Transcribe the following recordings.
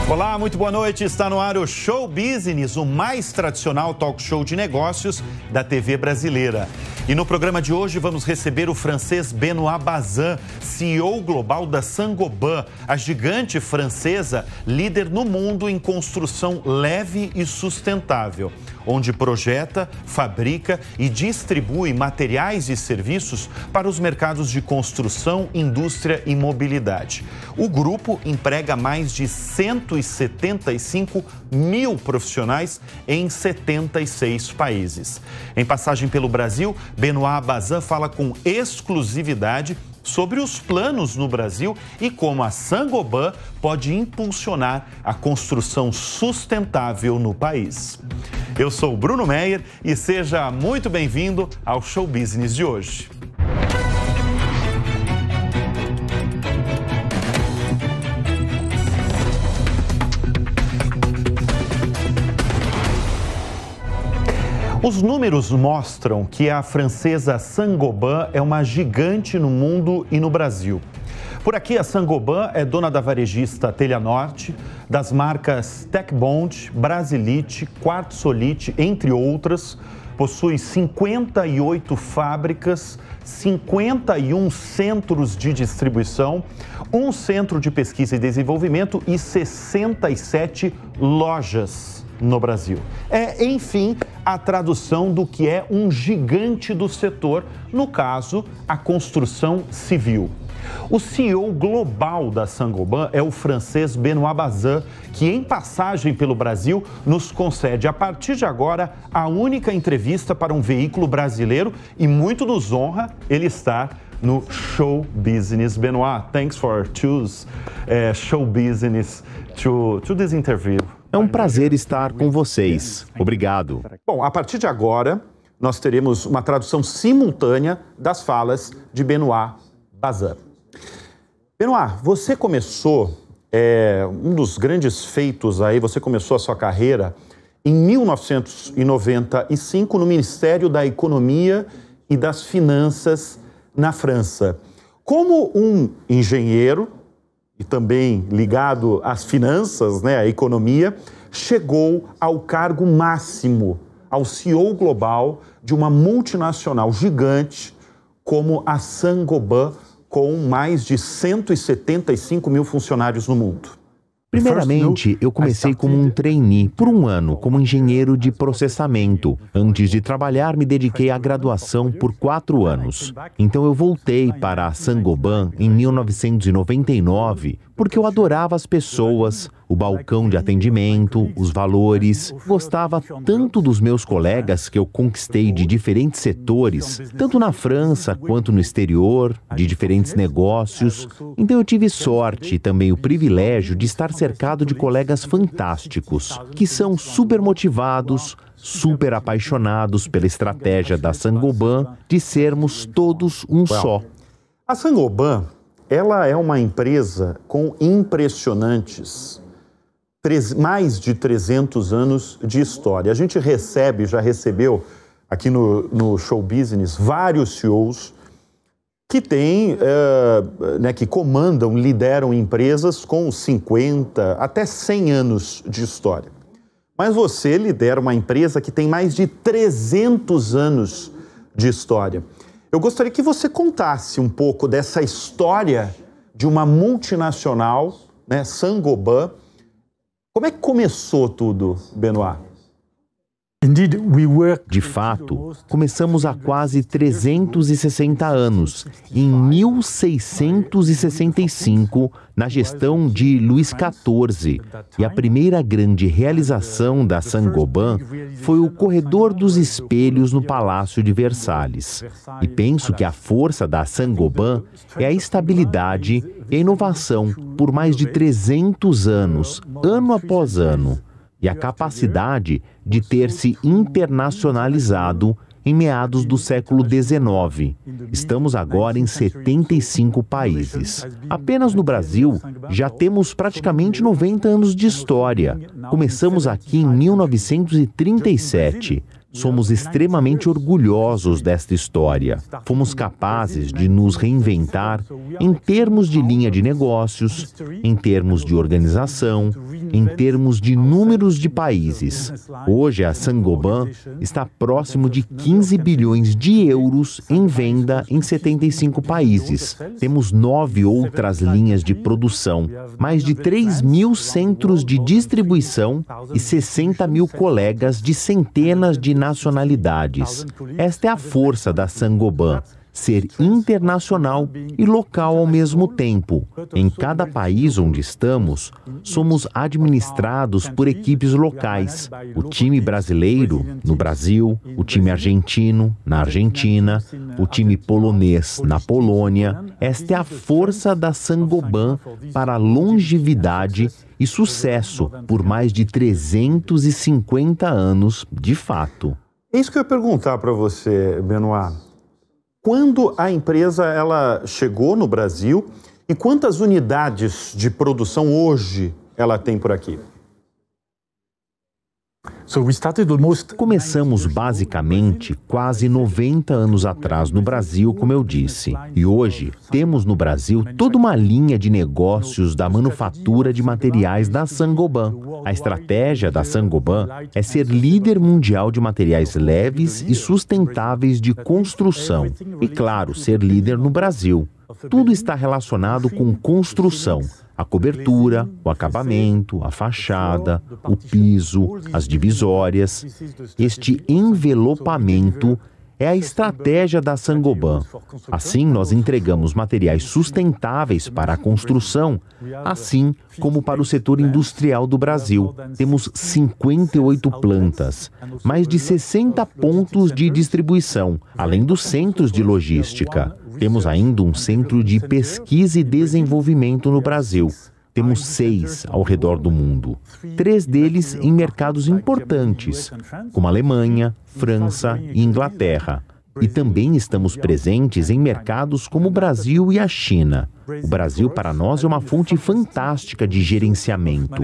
Olá, muito boa noite. Está no ar o Show Business, o mais tradicional talk show de negócios da TV brasileira. E no programa de hoje vamos receber o francês Benoît Bazin, CEO global da Saint-Gobain, a gigante francesa líder no mundo em construção leve e sustentável, onde projeta, fabrica e distribui materiais e serviços para os mercados de construção, indústria e mobilidade. O grupo emprega mais de 175 mil profissionais em 76 países. Em passagem pelo Brasil, Benoît Bazin fala com exclusividade sobre os planos no Brasil e como a Saint-Gobain pode impulsionar a construção sustentável no país. Eu sou o Bruno Meyer e seja muito bem-vindo ao Show Business de hoje. Os números mostram que a francesa Saint-Gobain é uma gigante no mundo e no Brasil. Por aqui, a Saint-Gobain é dona da varejista Telha Norte, das marcas Tecbond, Brasilite, Quartzolite, entre outras. Possui 58 fábricas, 51 centros de distribuição, um centro de pesquisa e desenvolvimento e 67 lojas no Brasil. É, enfim, a tradução do que é um gigante do setor, no caso, a construção civil. O CEO global da Saint-Gobain é o francês Benoît Bazin, que em passagem pelo Brasil nos concede, a partir de agora, a única entrevista para um veículo brasileiro e muito nos honra ele estar no Show Business. Benoît, thanks for choose Show Business to this interview. É um prazer estar com vocês. Obrigado. Bom, a partir de agora, nós teremos uma tradução simultânea das falas de Benoît Bazin. Benoît, você começou, um dos grandes feitos aí, você começou a sua carreira em 1995 no Ministério da Economia e das Finanças na França. Como um engenheiro, e também ligado às finanças, né, à economia, chegou ao cargo máximo, ao CEO global de uma multinacional gigante como a Saint-Gobain, com mais de 175 mil funcionários no mundo. Primeiramente, eu comecei como um trainee por um ano como engenheiro de processamento. Antes de trabalhar, me dediquei à graduação por 4 anos. Então eu voltei para a Saint-Gobain em 1999 porque eu adorava as pessoas, o balcão de atendimento, os valores. Gostava tanto dos meus colegas que eu conquistei de diferentes setores, tanto na França quanto no exterior, de diferentes negócios. Então eu tive sorte e também o privilégio de estar cercado de colegas fantásticos, que são super motivados, super apaixonados pela estratégia da Saint-Gobain de sermos todos um só. A Saint-Gobain, ela é uma empresa com impressionantes mais de 300 anos de história. A gente já recebeu aqui no Show Business vários CEOs que têm, que comandam, lideram empresas com 50 até 100 anos de história. Mas você lidera uma empresa que tem mais de 300 anos de história. Eu gostaria que você contasse um pouco dessa história de uma multinacional, né, Saint-Gobain. Como é que começou tudo, Benoît? De fato, começamos há quase 360 anos, em 1665, na gestão de Luís XIV. E a primeira grande realização da Saint-Gobain foi o Corredor dos Espelhos no Palácio de Versalhes. E penso que a força da Saint-Gobain é a estabilidade e a inovação por mais de 300 anos, ano após ano. E a capacidade de ter se internacionalizado em meados do século XIX. Estamos agora em 75 países. Apenas no Brasil, já temos praticamente 90 anos de história. Começamos aqui em 1937. Somos extremamente orgulhosos desta história. Fomos capazes de nos reinventar em termos de linha de negócios, em termos de organização, em termos de números de países. Hoje, a Saint-Gobain está próximo de 15 bilhões de euros em venda em 75 países. Temos 9 outras linhas de produção, mais de 3.000 centros de distribuição e 60 mil colegas de centenas de nacionalidades. Esta é a força da Saint-Gobain, ser internacional e local ao mesmo tempo. Em cada país onde estamos, somos administrados por equipes locais. O time brasileiro, no Brasil, o time argentino, na Argentina, o time polonês, na Polônia. Esta é a força da Saint-Gobain para a longevidade e sucesso por mais de 350 anos, de fato. É isso que eu ia perguntar para você, Benoit. Quando a empresa ela chegou no Brasil e quantas unidades de produção hoje ela tem por aqui? Começamos basicamente quase 90 anos atrás no Brasil, como eu disse. E hoje temos no Brasil toda uma linha de negócios da manufatura de materiais da Saint-Gobain. A estratégia da Saint-Gobain é ser líder mundial de materiais leves e sustentáveis de construção. E, claro, ser líder no Brasil. Tudo está relacionado com construção. A cobertura, o acabamento, a fachada, o piso, as divisórias. Este envelopamento é a estratégia da Saint-Gobain. Assim, nós entregamos materiais sustentáveis para a construção, assim como para o setor industrial do Brasil. Temos 58 plantas, mais de 60 pontos de distribuição, além dos centros de logística. Temos ainda um centro de pesquisa e desenvolvimento no Brasil. Temos 6 ao redor do mundo. 3 deles em mercados importantes, como Alemanha, França e Inglaterra. E também estamos presentes em mercados como o Brasil e a China. O Brasil, para nós, é uma fonte fantástica de gerenciamento.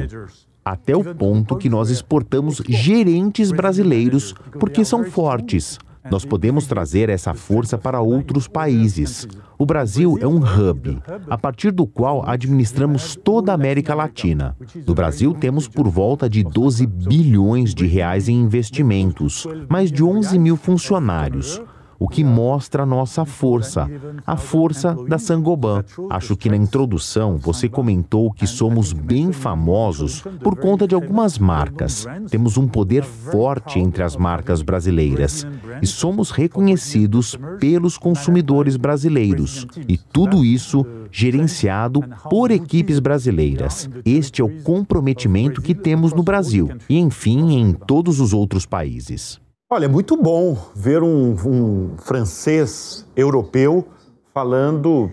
Até o ponto que nós exportamos gerentes brasileiros, porque são fortes. Nós podemos trazer essa força para outros países. O Brasil é um hub, a partir do qual administramos toda a América Latina. No Brasil, temos por volta de 12 bilhões de reais em investimentos, mais de 11 mil funcionários, o que mostra a nossa força, a força da Saint-Gobain. Acho que na introdução você comentou que somos bem famosos por conta de algumas marcas. Temos um poder forte entre as marcas brasileiras e somos reconhecidos pelos consumidores brasileiros. E tudo isso gerenciado por equipes brasileiras. Este é o comprometimento que temos no Brasil e, enfim, em todos os outros países. Olha, é muito bom ver um francês europeu falando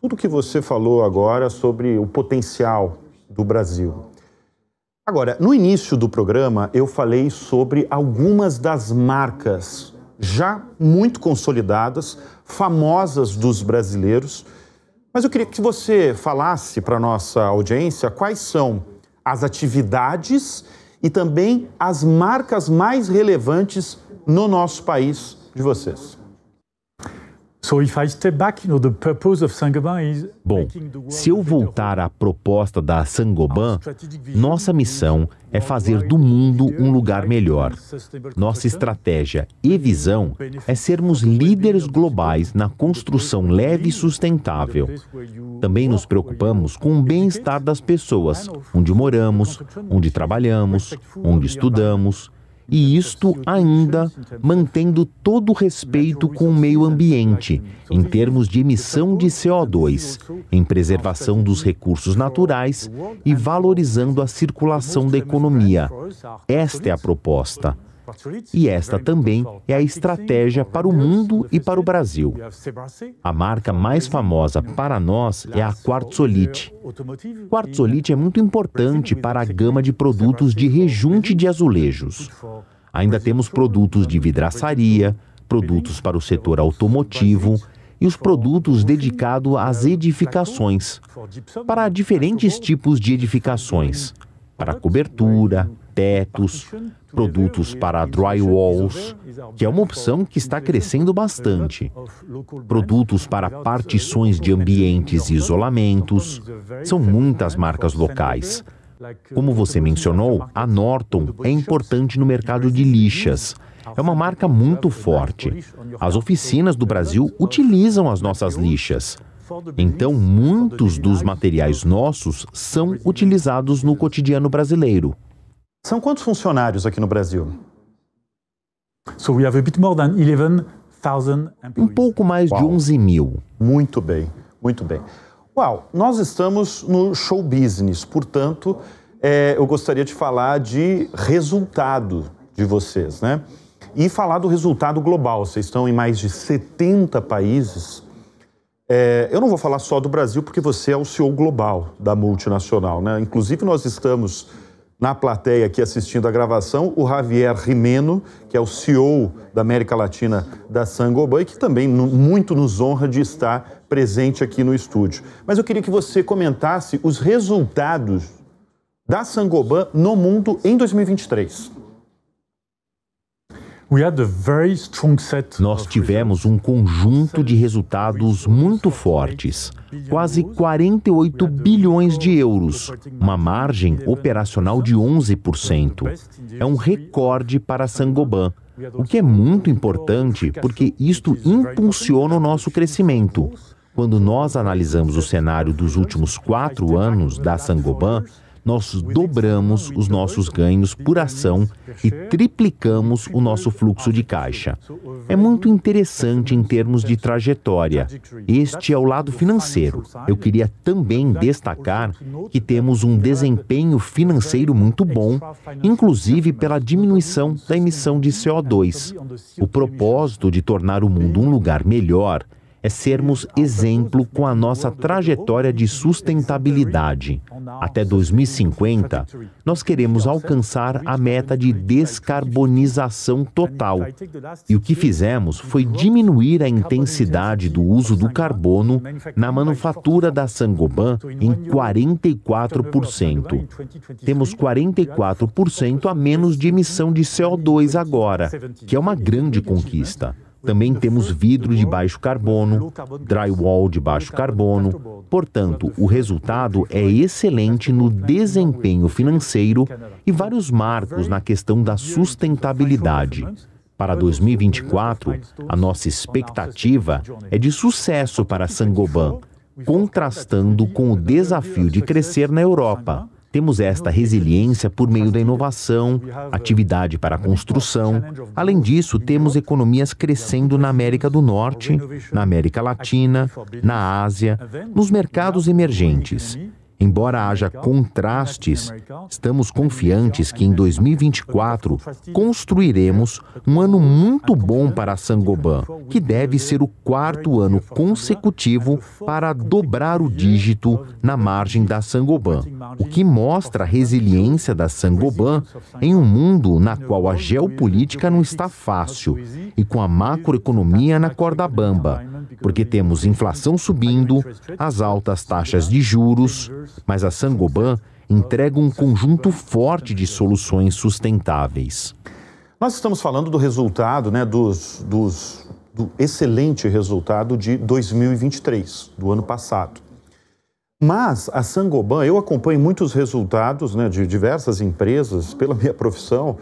tudo que você falou agora sobre o potencial do Brasil. Agora, no início do programa, eu falei sobre algumas das marcas já muito consolidadas, famosas dos brasileiros, mas eu queria que você falasse para a nossa audiência quais são as atividades e também as marcas mais relevantes no nosso país de vocês. Bom, se eu voltar à proposta da Saint-Gobain, nossa missão é fazer do mundo um lugar melhor. Nossa estratégia e visão é sermos líderes globais na construção leve e sustentável. Também nos preocupamos com o bem-estar das pessoas, onde moramos, onde trabalhamos, onde estudamos. E isto ainda mantendo todo o respeito com o meio ambiente, em termos de emissão de CO2, em preservação dos recursos naturais e valorizando a circulação da economia. Esta é a proposta. E esta também é a estratégia para o mundo e para o Brasil. A marca mais famosa para nós é a Quartzolite. Quartzolite é muito importante para a gama de produtos de rejunte de azulejos. Ainda temos produtos de vidraçaria, produtos para o setor automotivo e os produtos dedicados às edificações, para diferentes tipos de edificações, para cobertura, tetos, produtos para drywalls, que é uma opção que está crescendo bastante, produtos para partições de ambientes e isolamentos. São muitas marcas locais. Como você mencionou, a Norton é importante no mercado de lixas. É uma marca muito forte. As oficinas do Brasil utilizam as nossas lixas. Então, muitos dos materiais nossos são utilizados no cotidiano brasileiro. São quantos funcionários aqui no Brasil? Um pouco mais de 11 mil. Muito bem, muito bem. Uau, nós estamos no show business, portanto, eu gostaria de falar de resultado de vocês, né? E falar do resultado global. Vocês estão em mais de 70 países. Eu não vou falar só do Brasil, porque você é o CEO global da multinacional, né? Inclusive, nós estamos na plateia aqui assistindo a gravação, o Javier Gimeno, que é o CEO da América Latina da Saint-Gobain, e que também muito nos honra de estar presente aqui no estúdio. Mas eu queria que você comentasse os resultados da Saint-Gobain no mundo em 2023. Nós tivemos um conjunto de resultados muito fortes, quase 48 bilhões de euros, uma margem operacional de 11%. É um recorde para a Saint-Gobain, o que é muito importante porque isto impulsiona o nosso crescimento. Quando nós analisamos o cenário dos últimos 4 anos da Saint-Gobain, nós dobramos os nossos ganhos por ação e triplicamos o nosso fluxo de caixa. É muito interessante em termos de trajetória. Este é o lado financeiro. Eu queria também destacar que temos um desempenho financeiro muito bom, inclusive pela diminuição da emissão de CO2. O propósito de tornar o mundo um lugar melhor é sermos exemplo com a nossa trajetória de sustentabilidade. Até 2050, nós queremos alcançar a meta de descarbonização total. E o que fizemos foi diminuir a intensidade do uso do carbono na manufatura da Saint-Gobain em 44%. Temos 44% a menos de emissão de CO2 agora, que é uma grande conquista. Também temos vidro de baixo carbono, drywall de baixo carbono. Portanto, o resultado é excelente no desempenho financeiro e vários marcos na questão da sustentabilidade. Para 2024, a nossa expectativa é de sucesso para a Saint-Gobain, contrastando com o desafio de crescer na Europa. Temos esta resiliência por meio da inovação, atividade para a construção. Além disso, temos economias crescendo na América do Norte, na América Latina, na Ásia, nos mercados emergentes. Embora haja contrastes, estamos confiantes que em 2024 construiremos um ano muito bom para a Saint-Gobain, que deve ser o 4º ano consecutivo para dobrar o dígito na margem da Saint-Gobain, o que mostra a resiliência da Saint-Gobain em um mundo na qual a geopolítica não está fácil e com a macroeconomia na corda bamba, porque temos inflação subindo, as altas taxas de juros, mas a Saint-Gobain entrega um conjunto forte de soluções sustentáveis. Nós estamos falando do resultado, né, do excelente resultado de 2023, do ano passado. Mas a Saint-Gobain, eu acompanho muitos resultados, né, de diversas empresas, pela minha profissão,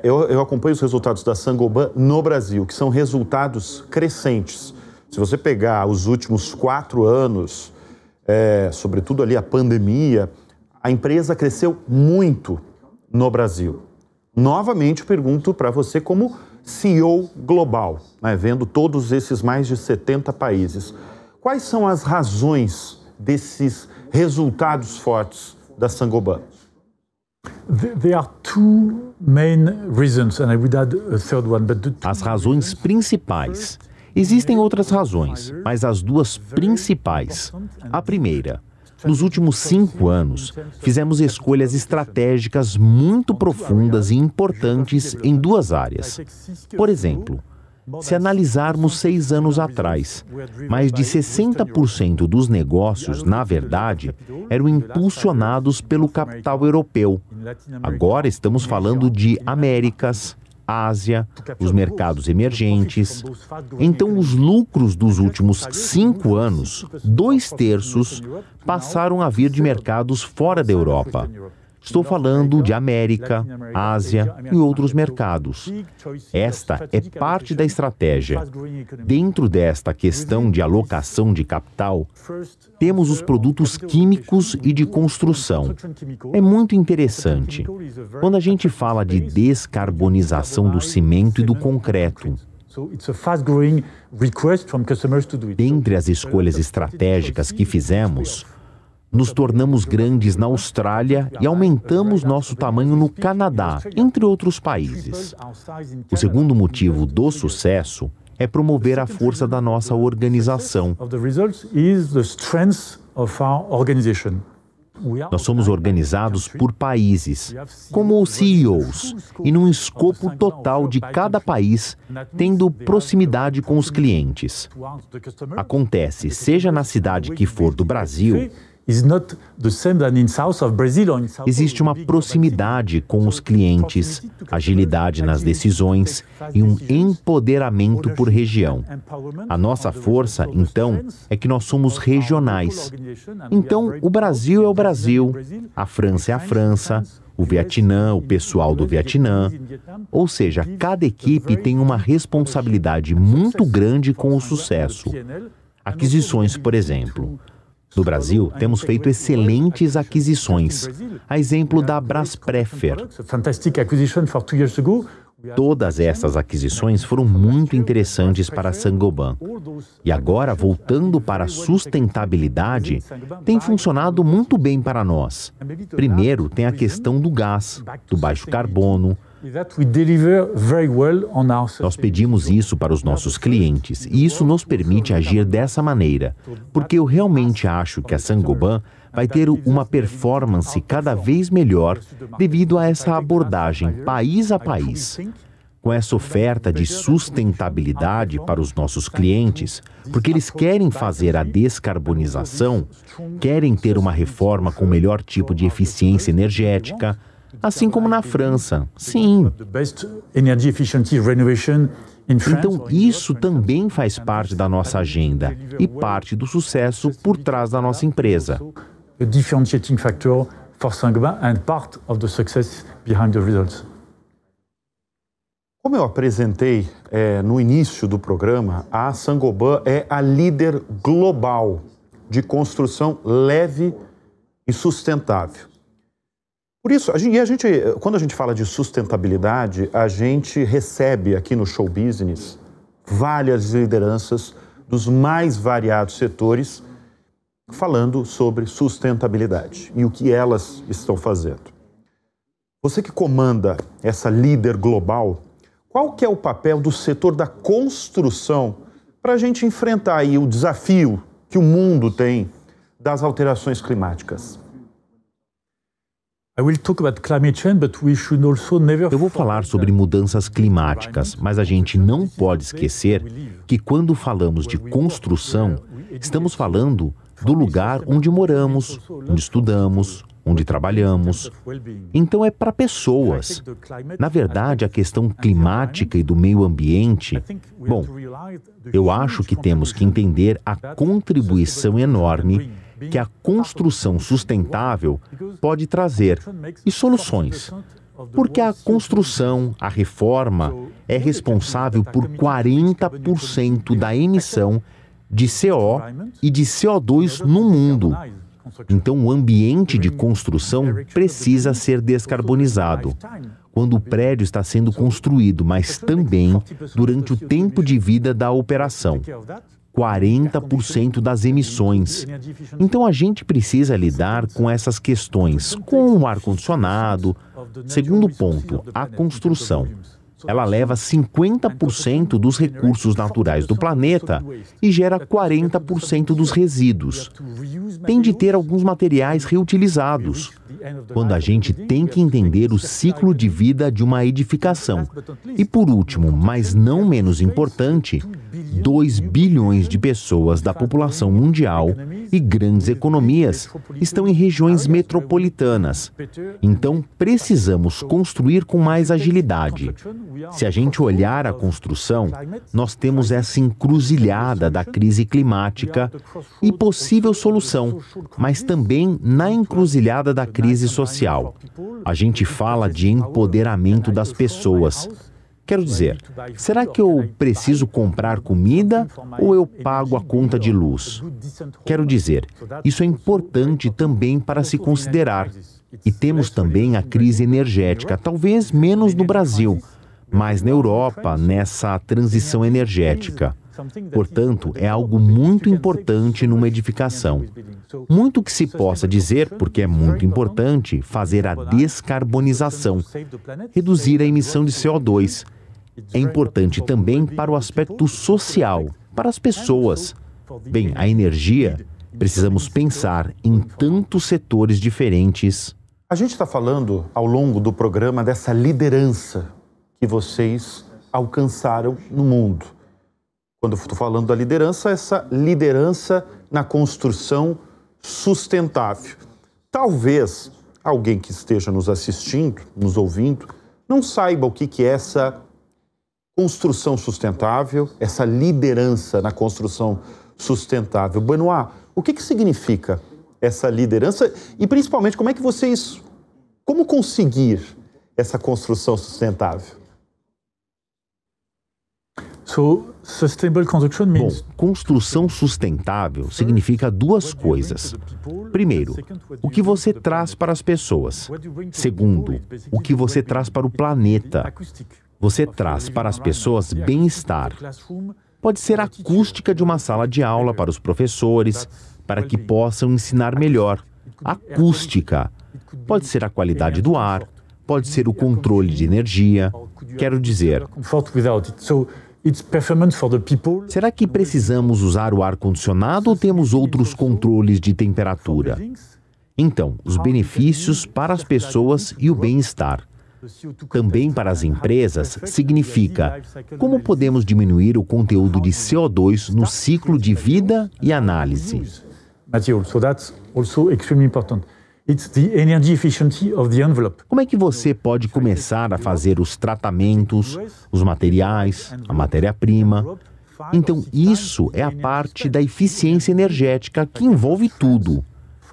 eu acompanho os resultados da Saint-Gobain no Brasil, que são resultados crescentes. Se você pegar os últimos 4 anos, sobretudo ali a pandemia, a empresa cresceu muito no Brasil. Novamente, pergunto para você como CEO global, né, vendo todos esses mais de 70 países, quais são as razões desses resultados fortes da Saint-Gobain? As razões principais. Existem outras razões, mas as 2 principais. A primeira, nos últimos 5 anos, fizemos escolhas estratégicas muito profundas e importantes em 2 áreas. Por exemplo, se analisarmos 6 anos atrás, mais de 60% dos negócios, na verdade, eram impulsionados pelo capital europeu, Agora estamos falando de Américas, Ásia, os mercados emergentes. Então, os lucros dos últimos 5 anos, 2/3, passaram a vir de mercados fora da Europa. Estou falando de América, Ásia e outros mercados. Esta é parte da estratégia. Dentro desta questão de alocação de capital, temos os produtos químicos e de construção. É muito interessante. Quando a gente fala de descarbonização do cimento e do concreto, dentre as escolhas estratégicas que fizemos, nos tornamos grandes na Austrália e aumentamos nosso tamanho no Canadá, entre outros países. O segundo motivo do sucesso é promover a força da nossa organização. Nós somos organizados por países, como CEOs, e num escopo total de cada país, tendo proximidade com os clientes. Acontece, seja na cidade que for do Brasil, existe uma proximidade com os clientes, agilidade nas decisões e um empoderamento por região. A nossa força, então, é que nós somos regionais. Então, o Brasil é o Brasil, a França é a França, o Vietnã, o pessoal do Vietnã. Ou seja, cada equipe tem uma responsabilidade muito grande com o sucesso. Aquisições, por exemplo. No Brasil, temos feito excelentes aquisições. A exemplo da Brasprefer. Todas essas aquisições foram muito interessantes para a Saint-Gobain. E agora, voltando para a sustentabilidade, tem funcionado muito bem para nós. Primeiro, tem a questão do gás, do baixo carbono. Nós pedimos isso para os nossos clientes e isso nos permite agir dessa maneira, porque eu realmente acho que a Saint-Gobain vai ter uma performance cada vez melhor devido a essa abordagem país a país. Com essa oferta de sustentabilidade para os nossos clientes, porque eles querem fazer a descarbonização, querem ter uma reforma com o melhor tipo de eficiência energética, assim como na França. Sim. Então, isso também faz parte da nossa agenda e parte do sucesso por trás da nossa empresa. Como eu apresentei no início do programa, a Saint-Gobain é a líder global de construção leve e sustentável. Por isso, quando a gente fala de sustentabilidade, a gente recebe aqui no Show Business várias lideranças dos mais variados setores falando sobre sustentabilidade e o que elas estão fazendo. Você que comanda essa líder global, qual que é o papel do setor da construção para a gente enfrentar aí o desafio que o mundo tem das alterações climáticas? Eu vou falar sobre mudanças climáticas, mas a gente não pode esquecer que quando falamos de construção, estamos falando do lugar onde moramos, onde estudamos, onde trabalhamos. Então é para pessoas. Na verdade, a questão climática e do meio ambiente, bom, eu acho que temos que entender a contribuição enorme que a construção sustentável pode trazer e soluções. Porque a construção, a reforma, é responsável por 40% da emissão de CO e de CO2 no mundo. Então, o ambiente de construção precisa ser descarbonizado. Quando o prédio está sendo construído, mas também durante o tempo de vida da operação. 40% das emissões. Então a gente precisa lidar com essas questões, com o ar-condicionado. Segundo ponto, a construção. Ela leva 50% dos recursos naturais do planeta e gera 40% dos resíduos. Tem de ter alguns materiais reutilizados. Quando a gente tem que entender o ciclo de vida de uma edificação. E por último, mas não menos importante, 2 bilhões de pessoas da população mundial e grandes economias estão em regiões metropolitanas. Então, precisamos construir com mais agilidade. Se a gente olhar a construção, nós temos essa encruzilhada da crise climática e possível solução, mas também na encruzilhada da crise social. A gente fala de empoderamento das pessoas. Quero dizer, será que eu preciso comprar comida ou eu pago a conta de luz? Quero dizer, isso é importante também para se considerar. E temos também a crise energética, talvez menos no Brasil, mas na Europa, nessa transição energética. Portanto, é algo muito importante numa edificação. Muito que se possa dizer, porque é muito importante, fazer a descarbonização, reduzir a emissão de CO2. É importante também para o aspecto social, para as pessoas. Bem, a energia, precisamos pensar em tantos setores diferentes. A gente está falando ao longo do programa dessa liderança que vocês alcançaram no mundo. Quando eu estou falando da liderança, essa liderança na construção sustentável. Talvez alguém que esteja nos assistindo, nos ouvindo, não saiba o que é essa construção sustentável, essa liderança na construção sustentável. Benoit, o que significa essa liderança e, principalmente, como conseguir essa construção sustentável? Bom, construção sustentável significa duas coisas. Primeiro, o que você traz para as pessoas. Segundo, o que você traz para o planeta. Você traz para as pessoas bem-estar. Pode ser a acústica de uma sala de aula para os professores, para que possam ensinar melhor. Acústica. Pode ser a qualidade do ar, pode ser o controle de energia. Quero dizer, será que precisamos usar o ar-condicionado ou temos outros controles de temperatura? Então, os benefícios para as pessoas e o bem-estar. Também para as empresas, significa como podemos diminuir o conteúdo de CO2 no ciclo de vida e análise. Como é que você pode começar a fazer os tratamentos, os materiais, a matéria-prima? Então, isso é a parte da eficiência energética que envolve tudo.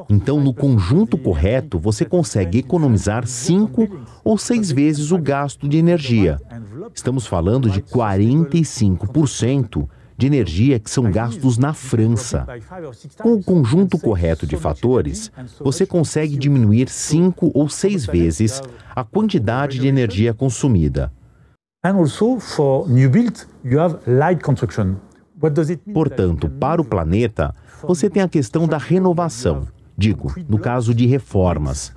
Então, no conjunto correto, você consegue economizar 5 ou 6 vezes o gasto de energia. Estamos falando de 45% de energia que são gastos na França. Com o conjunto correto de fatores, você consegue diminuir 5 ou 6 vezes a quantidade de energia consumida. Portanto, para o planeta, você tem a questão da renovação. Digo, no caso de reformas.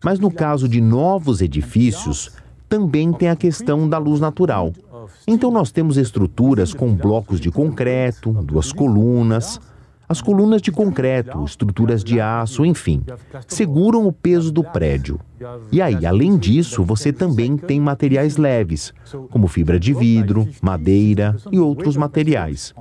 Mas no caso de novos edifícios, também tem a questão da luz natural. Então nós temos estruturas com blocos de concreto, 2 colunas. As colunas de concreto, estruturas de aço, enfim, seguram o peso do prédio. E aí, além disso, você também tem materiais leves, como fibra de vidro, madeira e outros materiais.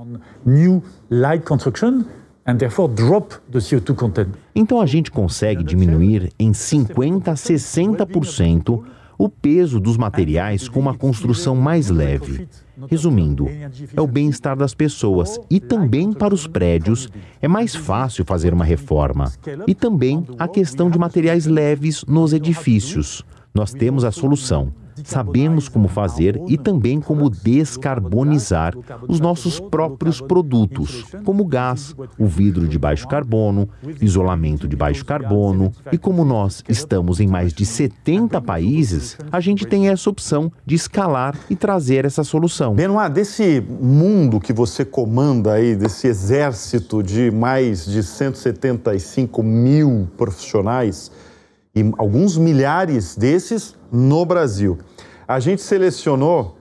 Então a gente consegue diminuir em 50% a 60% o peso dos materiais com uma construção mais leve. Resumindo, é o bem-estar das pessoas e também para os prédios é mais fácil fazer uma reforma. E também a questão de materiais leves nos edifícios. Nós temos a solução. Sabemos como fazer e também como descarbonizar os nossos próprios produtos, como o gás, o vidro de baixo carbono, isolamento de baixo carbono. E como nós estamos em mais de 70 países, a gente tem essa opção de escalar e trazer essa solução. Benoit, desse mundo que você comanda aí, desse exército de mais de 175 mil profissionais, e alguns milhares desses no Brasil. A gente selecionou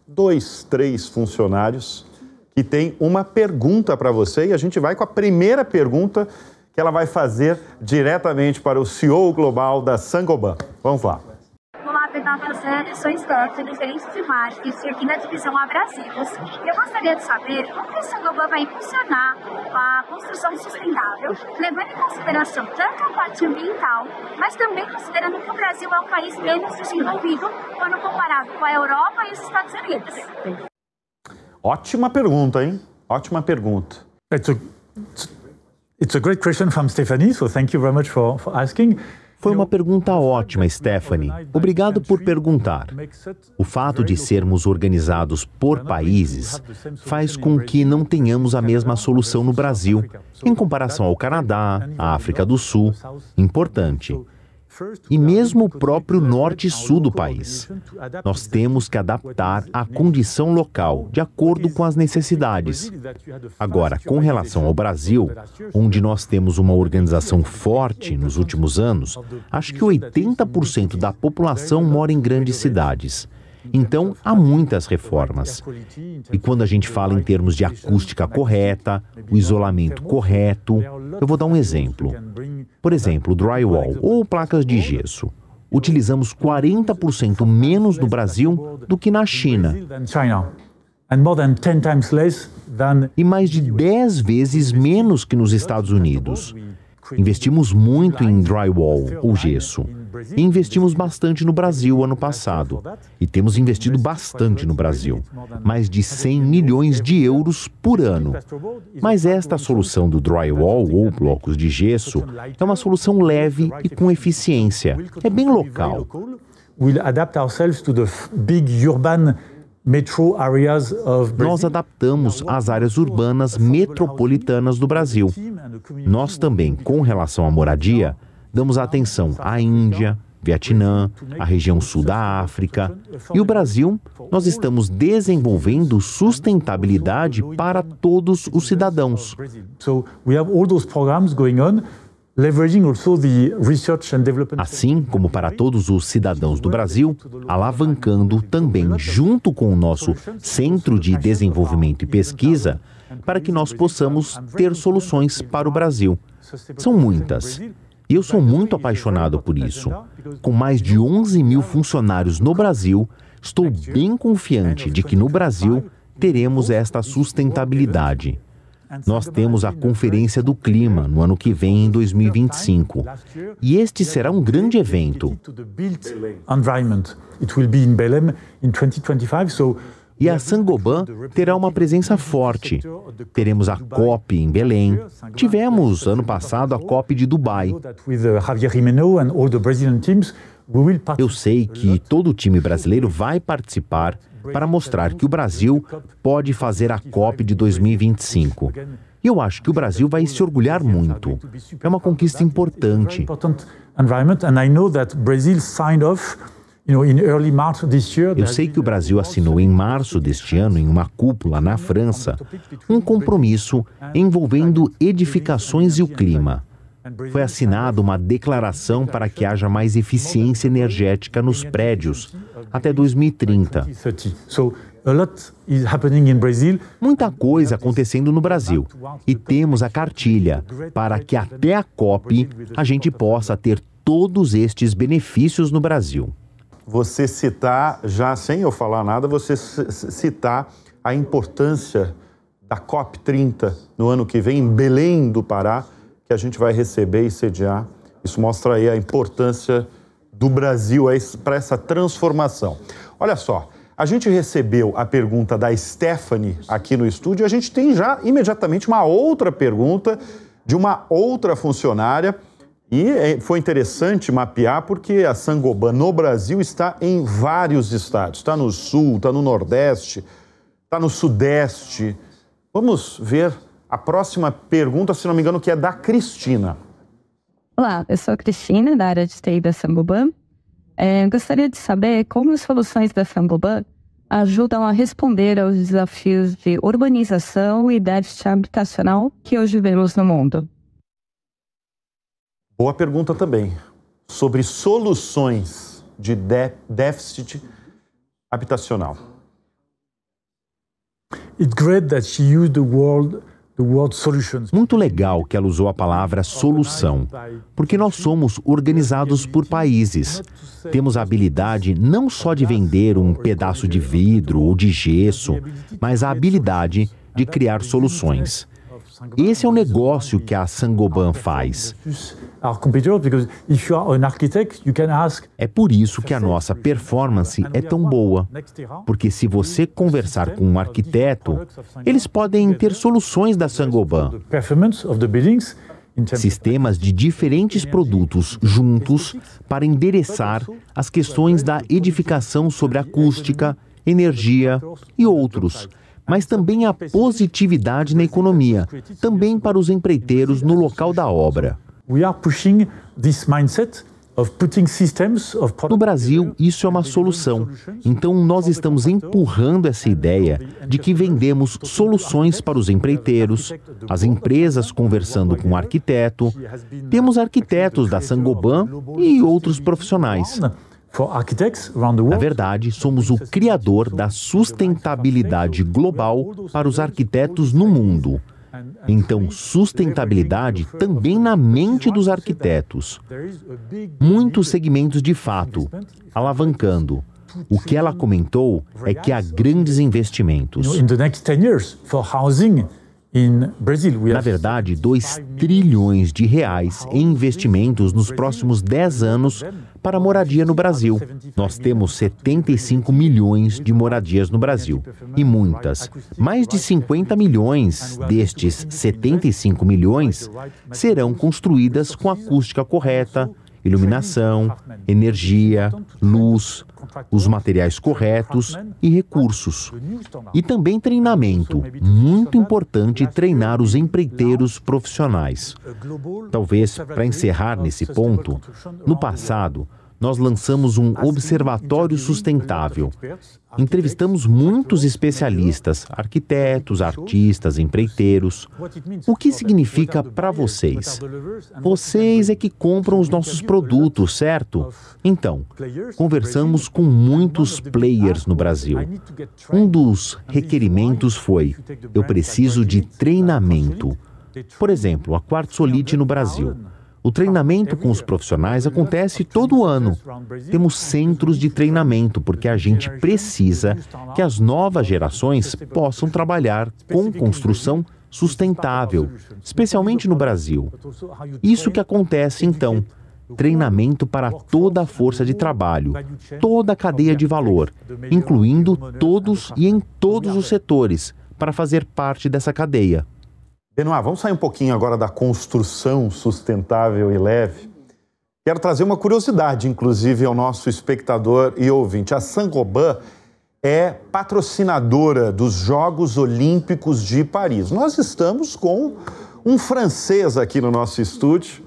2, 3 funcionários que têm uma pergunta para você e a gente vai com a primeira pergunta que ela vai fazer diretamente para o CEO global da Saint-Gobain. Vamos lá. Olá, pessoal. fazer lições DEF no gerente de marketing aqui na divisão Abrasivos. Eu gostaria de saber como que a Saint-Gobain vai impulsionar a construção sustentável, levando em consideração tanto a parte ambiental, mas também considerando que o Brasil é um país menos desenvolvido quando comparado com a Europa e os Estados Unidos. Ótima pergunta, hein? Ótima pergunta. It's a great question from Stephanie, so thank you very much for asking. Foi uma pergunta ótima, Stephanie. Obrigado por perguntar. O fato de sermos organizados por países faz com que não tenhamos a mesma solução no Brasil, em comparação ao Canadá, à África do Sul. Importante. E mesmo o próprio norte e sul do país. Nós temos que adaptar a condição local, de acordo com as necessidades. Agora, com relação ao Brasil, onde nós temos uma organização forte nos últimos anos, acho que 80% da população mora em grandes cidades. Então, há muitas reformas. E quando a gente fala em termos de acústica correta, o isolamento correto, eu vou dar um exemplo. Por exemplo, drywall ou placas de gesso. Utilizamos 40% menos no Brasil do que na China. E mais de 10 vezes menos que nos Estados Unidos. Investimos muito em drywall ou gesso. E investimos bastante no Brasil ano passado. E temos investido bastante no Brasil. Mais de 100 milhões de euros por ano. Mas esta solução do drywall ou blocos de gesso é uma solução leve e com eficiência. É bem local. Nós adaptamos as áreas urbanas metropolitanas do Brasil. Nós também, com relação à moradia, damos atenção à Índia, Vietnã, à região sul da África. E o Brasil, nós estamos desenvolvendo sustentabilidade para todos os cidadãos. Assim como para todos os cidadãos do Brasil, alavancando também junto com o nosso Centro de Desenvolvimento e Pesquisa, para que nós possamos ter soluções para o Brasil. São muitas. E eu sou muito apaixonado por isso. Com mais de 11 mil funcionários no Brasil, estou bem confiante de que no Brasil teremos esta sustentabilidade. Nós temos a Conferência do Clima no ano que vem, em 2025. E este será um grande evento. E a Saint-Gobain terá uma presença forte. Teremos a COP em Belém. Tivemos, ano passado, a COP de Dubai. Eu sei que todo o time brasileiro vai participar para mostrar que o Brasil pode fazer a COP de 2025. E eu acho que o Brasil vai se orgulhar muito. É uma conquista importante. Eu sei que o Brasil assinou em março deste ano, em uma cúpula na França, um compromisso envolvendo edificações e o clima. Foi assinada uma declaração para que haja mais eficiência energética nos prédios até 2030. Muita coisa acontecendo no Brasil. E temos a cartilha para que até a COP a gente possa ter todos estes benefícios no Brasil. Você citar, já sem eu falar nada, você citar a importância da COP30 no ano que vem, em Belém do Pará, que a gente vai receber e sediar. Isso mostra aí a importância do Brasil para essa transformação. Olha só, a gente recebeu a pergunta da Stephanie aqui no estúdio e a gente tem já imediatamente uma outra pergunta de uma outra funcionária. E foi interessante mapear porque a Saint-Gobain no Brasil está em vários estados. Está no Sul, está no Nordeste, está no Sudeste. Vamos ver a próxima pergunta, se não me engano, que é da Cristina. Olá, eu sou a Cristina, da área de TI da Saint-Gobain. Gostaria de saber como as soluções da Saint-Gobain ajudam a responder aos desafios de urbanização e déficit habitacional que hoje vemos no mundo. Boa pergunta também, sobre soluções de déficit habitacional. It's great that she used the word Muito legal que ela usou a palavra solução, porque nós somos organizados por países. Temos a habilidade não só de vender um pedaço de vidro ou de gesso, mas a habilidade de criar soluções. Esse é o negócio que a Saint-Gobain faz. É por isso que a nossa performance é tão boa. Porque se você conversar com um arquiteto, eles podem ter soluções da Saint-Gobain. Sistemas de diferentes produtos juntos para endereçar as questões da edificação sobre acústica, energia e outros. Mas também a positividade na economia, também para os empreiteiros no local da obra. No Brasil, isso é uma solução. Então, nós estamos empurrando essa ideia de que vendemos soluções para os empreiteiros, as empresas conversando com o arquiteto, temos arquitetos da Saint-Gobain e outros profissionais. Na verdade, somos o criador da sustentabilidade global para os arquitetos no mundo. Então, sustentabilidade também na mente dos arquitetos. Muitos segmentos de fato, alavancando. O que ela comentou é que há grandes investimentos. Na verdade, 2 trilhões de reais em investimentos nos próximos 10 anos para moradia no Brasil. Nós temos 75 milhões de moradias no Brasil. E muitas, mais de 50 milhões destes 75 milhões serão construídas com acústica correta, iluminação, energia, luz, os materiais corretos e recursos. E também treinamento. Muito importante treinar os empreiteiros profissionais. Talvez, para encerrar nesse ponto, no passado, nós lançamos um observatório sustentável. Entrevistamos muitos especialistas, arquitetos, artistas, empreiteiros. O que significa para vocês? Vocês é que compram os nossos produtos, certo? Então, conversamos com muitos players no Brasil. Um dos requerimentos foi: eu preciso de treinamento. Por exemplo, a Quartzolite no Brasil. O treinamento com os profissionais acontece todo ano. Temos centros de treinamento, porque a gente precisa que as novas gerações possam trabalhar com construção sustentável, especialmente no Brasil. Isso que acontece, então. Treinamento para toda a força de trabalho, toda a cadeia de valor, incluindo todos e em todos os setores, para fazer parte dessa cadeia. Benoit, vamos sair um pouquinho agora da construção sustentável e leve. Quero trazer uma curiosidade, inclusive, ao nosso espectador e ouvinte. A Saint-Gobain é patrocinadora dos Jogos Olímpicos de Paris. Nós estamos com um francês aqui no nosso estúdio.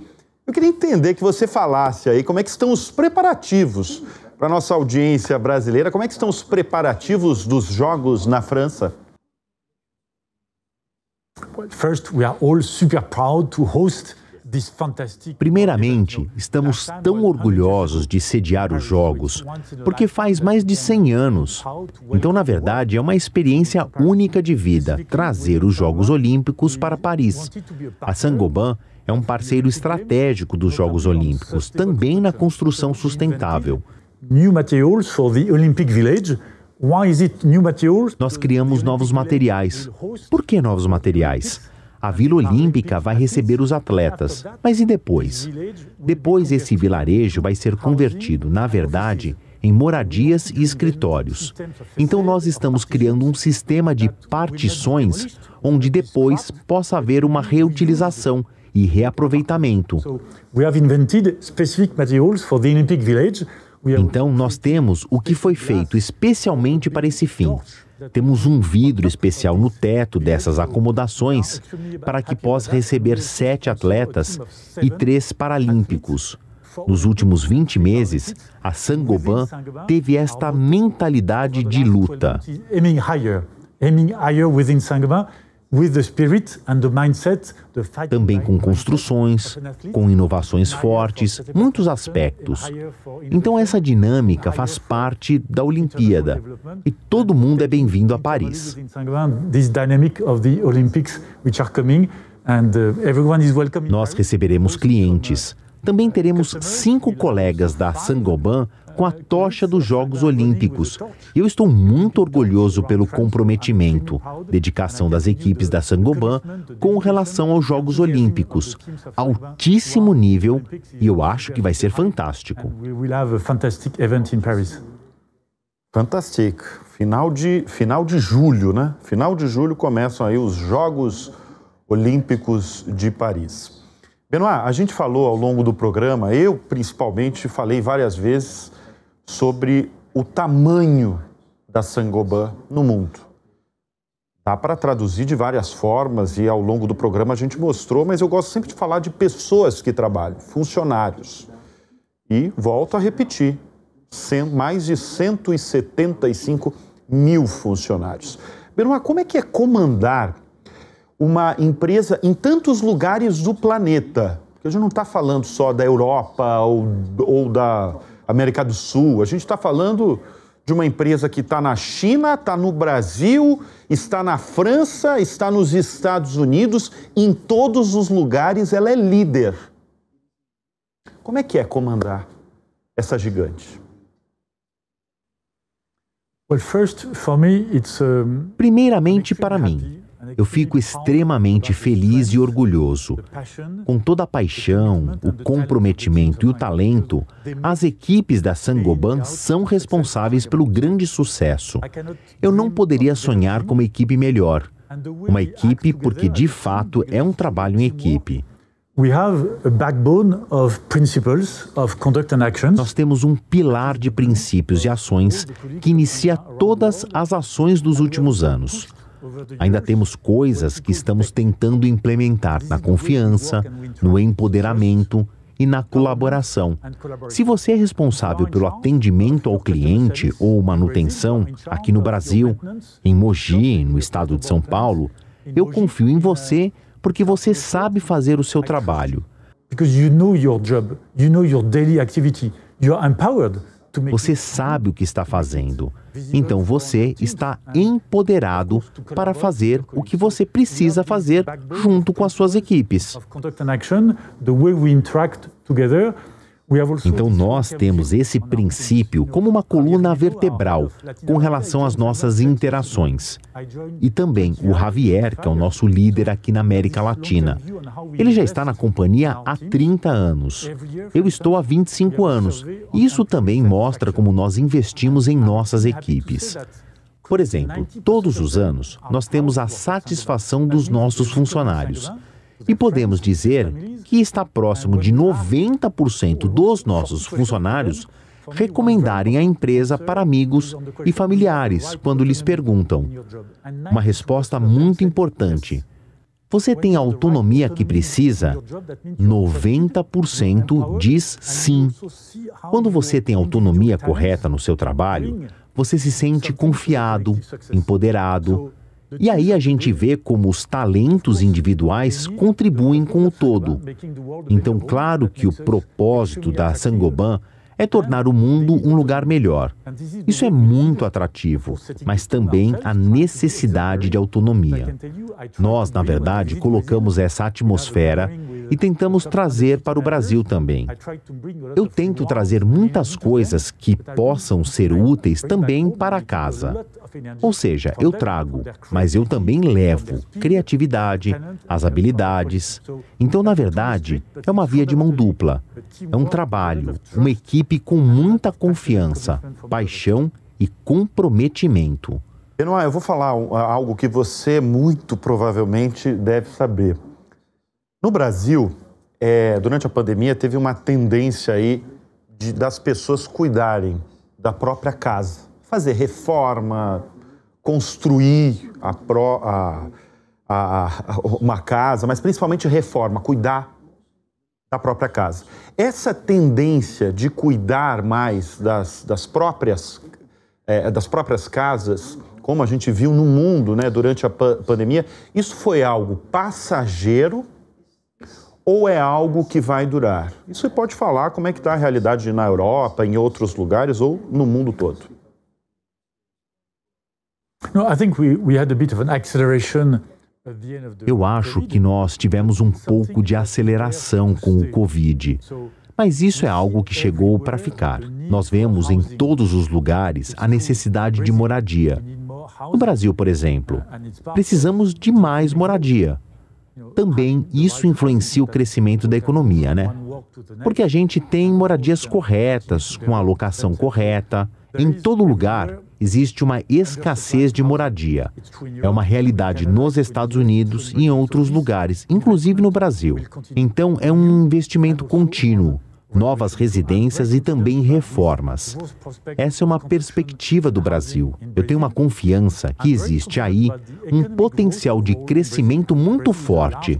Eu queria entender que você falasse aí como é que estão os preparativos para a nossa audiência brasileira. Como é que estão os preparativos dos Jogos na França? Primeiramente, estamos tão orgulhosos de sediar os Jogos, porque faz mais de 100 anos. Então, na verdade, é uma experiência única de vida, trazer os Jogos Olímpicos para Paris. A Saint-Gobain é um parceiro estratégico dos Jogos Olímpicos, também na construção sustentável. Nós criamos novos materiais. Por que novos materiais? A Vila Olímpica vai receber os atletas. Mas e depois? Depois esse vilarejo vai ser convertido, na verdade, em moradias e escritórios. Então nós estamos criando um sistema de partições onde depois possa haver uma reutilização e reaproveitamento. Então, nós temos o que foi feito especialmente para esse fim. Temos um vidro especial no teto dessas acomodações para que possa receber 7 atletas e 3 paralímpicos. Nos últimos 20 meses, a Saint-Gobain teve esta mentalidade de luta. Também com construções, com inovações fortes, muitos aspectos. Então essa dinâmica faz parte da Olimpíada e todo mundo é bem-vindo a Paris. Nós receberemos clientes. Também teremos 5 colegas da Saint-Gobain com a tocha dos Jogos Olímpicos. Eu estou muito orgulhoso pelo comprometimento, dedicação das equipes da Saint-Gobain com relação aos Jogos Olímpicos. Altíssimo nível e eu acho que vai ser fantástico. Fantástico. Final de julho, né? Final de julho começam aí os Jogos Olímpicos de Paris. Benoit, a gente falou ao longo do programa, eu principalmente falei várias vezes sobre o tamanho da Saint-Gobain no mundo. Dá para traduzir de várias formas e ao longo do programa a gente mostrou, mas eu gosto sempre de falar de pessoas que trabalham, funcionários. E volto a repetir, mais de 175 mil funcionários. Benoit, como é que é comandar uma empresa em tantos lugares do planeta? Porque a gente não está falando só da Europa ou da América do Sul, a gente está falando de uma empresa que está na China, está no Brasil, está na França, está nos Estados Unidos, em todos os lugares ela é líder. Como é comandar essa gigante? Primeiramente, para mim, eu fico extremamente feliz e orgulhoso. Com toda a paixão, o comprometimento e o talento, as equipes da Saint-Gobain são responsáveis pelo grande sucesso. Eu não poderia sonhar com uma equipe melhor. Uma equipe porque, de fato, é um trabalho em equipe. Nós temos um pilar de princípios e ações que inicia todas as ações dos últimos anos. Ainda temos coisas que estamos tentando implementar na confiança, no empoderamento e na colaboração. Se você é responsável pelo atendimento ao cliente ou manutenção aqui no Brasil, em Mogi, no estado de São Paulo, eu confio em você porque você sabe fazer o seu trabalho. Você sabe o que está fazendo. Então você está empoderado para fazer o que você precisa fazer junto com as suas equipes. Então nós temos esse princípio como uma coluna vertebral com relação às nossas interações. E também o Javier, que é o nosso líder aqui na América Latina. Ele já está na companhia há 30 anos. Eu estou há 25 anos. E isso também mostra como nós investimos em nossas equipes. Por exemplo, todos os anos nós temos a satisfação dos nossos funcionários. E podemos dizer que está próximo de 90% dos nossos funcionários recomendarem a empresa para amigos e familiares quando lhes perguntam. Uma resposta muito importante. Você tem a autonomia que precisa? 90% diz sim. Quando você tem a autonomia correta no seu trabalho, você se sente confiado, empoderado. E aí a gente vê como os talentos individuais contribuem com o todo. Então, claro que o propósito da Saint-Gobain é tornar o mundo um lugar melhor. Isso é muito atrativo, mas também a necessidade de autonomia. Nós, na verdade, colocamos essa atmosfera e tentamos trazer para o Brasil também. Eu tento trazer muitas coisas que possam ser úteis também para casa. Ou seja, eu trago, mas eu também levo criatividade, as habilidades. Então, na verdade, é uma via de mão dupla. É um trabalho, uma equipe com muita confiança, paixão e comprometimento. Benoit, eu vou falar algo que você muito provavelmente deve saber. No Brasil, durante a pandemia, teve uma tendência aí das pessoas cuidarem da própria casa. Fazer reforma, construir uma casa, mas principalmente reforma, cuidar da própria casa. Essa tendência de cuidar mais das próprias casas como a gente viu no mundo, né, durante a pandemia, isso foi algo passageiro ou é algo que vai durar? E você pode falar como é que está a realidade na Europa, em outros lugares ou no mundo todo? Eu acho que nós tivemos um pouco de aceleração com o Covid. Mas isso é algo que chegou para ficar. Nós vemos em todos os lugares a necessidade de moradia. No Brasil, por exemplo, precisamos de mais moradia. Também isso influencia o crescimento da economia, né? Porque a gente tem moradias corretas, com a alocação correta. Em todo lugar existe uma escassez de moradia. É uma realidade nos Estados Unidos e em outros lugares, inclusive no Brasil. Então é um investimento contínuo. Novas residências e também reformas. Essa é uma perspectiva do Brasil. Eu tenho uma confiança que existe aí um potencial de crescimento muito forte,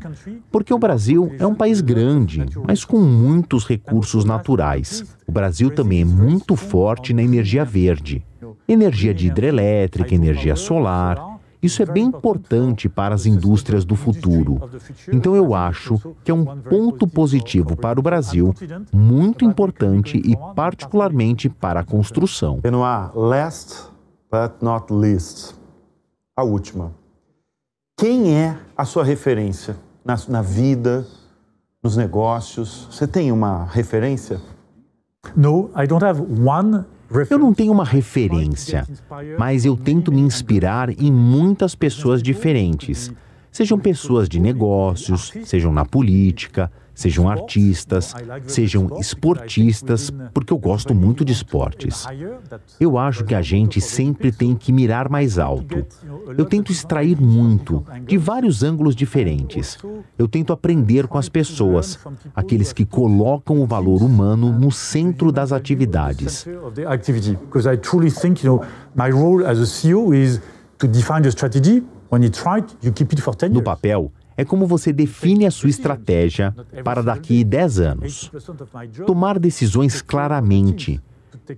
porque o Brasil é um país grande, mas com muitos recursos naturais. O Brasil também é muito forte na energia verde. Energia de hidrelétrica, energia solar. Isso é bem importante para as indústrias do futuro. Então eu acho que é um ponto positivo para o Brasil, muito importante e particularmente para a construção. Benoit, last but not least, a última. Quem é a sua referência na vida, nos negócios? Você tem uma referência? No, I don't have one. Eu não tenho uma referência, mas eu tento me inspirar em muitas pessoas diferentes. Sejam pessoas de negócios, sejam na política, sejam artistas, sejam esportistas, porque eu gosto muito de esportes. Eu acho que a gente sempre tem que mirar mais alto. Eu tento extrair muito, de vários ângulos diferentes. Eu tento aprender com as pessoas, aqueles que colocam o valor humano no centro das atividades. Because I truly think, my role as a CEO is to define the strategy. When it's right, you keep it for 10 years. No papel, é como você define a sua estratégia para daqui 10 anos. Tomar decisões claramente.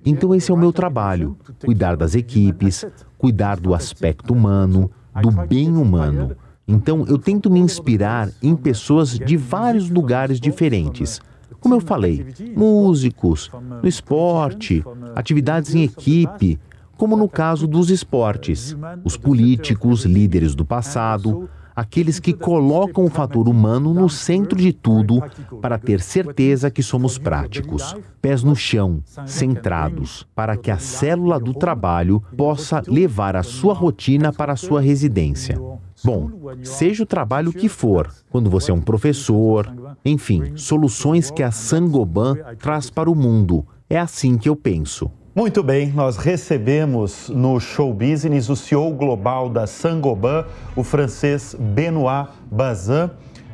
Então esse é o meu trabalho, cuidar das equipes, cuidar do aspecto humano, do bem humano. Então eu tento me inspirar em pessoas de vários lugares diferentes. Como eu falei, músicos, no esporte, atividades em equipe, como no caso dos esportes, os políticos, líderes do passado, aqueles que colocam o fator humano no centro de tudo para ter certeza que somos práticos, pés no chão, centrados, para que a célula do trabalho possa levar a sua rotina para a sua residência. Bom, seja o trabalho que for, quando você é um professor, enfim, soluções que a Saint-Gobain traz para o mundo. É assim que eu penso. Muito bem, nós recebemos no Show Business o CEO global da Saint-Gobain, o francês Benoit Bazin,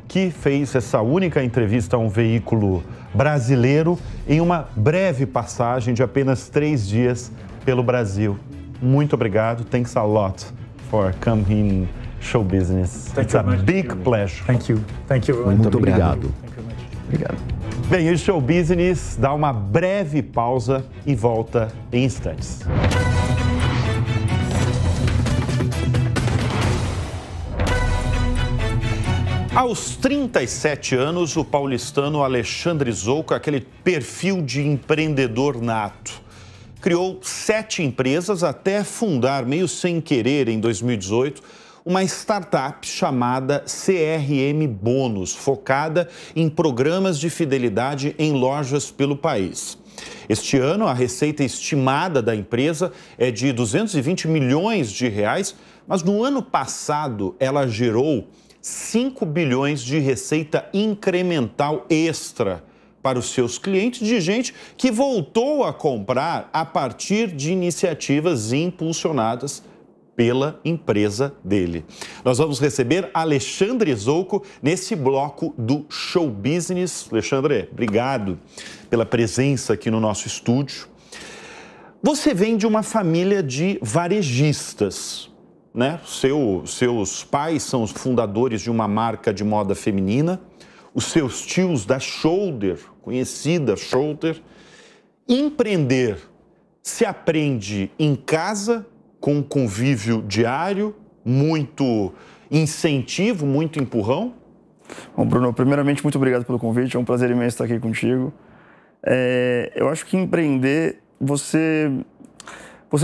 que fez essa única entrevista a um veículo brasileiro em uma breve passagem de apenas 3 dias pelo Brasil. Muito obrigado. Thanks a lot for coming Show Business. It's a big pleasure. Thank you. Thank you. Muito obrigado. Obrigado. Bem, o Show Business dá uma breve pausa e volta em instantes. Aos 37 anos, o paulistano Alexandre Zouco, aquele perfil de empreendedor nato, criou 7 empresas até fundar, meio sem querer, em 2018, uma startup chamada CRM Bônus, focada em programas de fidelidade em lojas pelo país. Este ano, a receita estimada da empresa é de 220 milhões de reais, mas no ano passado ela gerou 5 bilhões de receita incremental extra para os seus clientes, de gente que voltou a comprar a partir de iniciativas impulsionadas pela empresa dele. Nós vamos receber Alexandre Zouco nesse bloco do Show Business. Alexandre, obrigado pela presença aqui no nosso estúdio. Você vem de uma família de varejistas, né? Seus pais são os fundadores de uma marca de moda feminina, os seus tios da Shoulder, conhecida Shoulder. Empreender se aprende em casa com convívio diário, muito incentivo, muito empurrão? Bom, Bruno, primeiramente, muito obrigado pelo convite. É um prazer imenso estar aqui contigo. Eu acho que empreender, você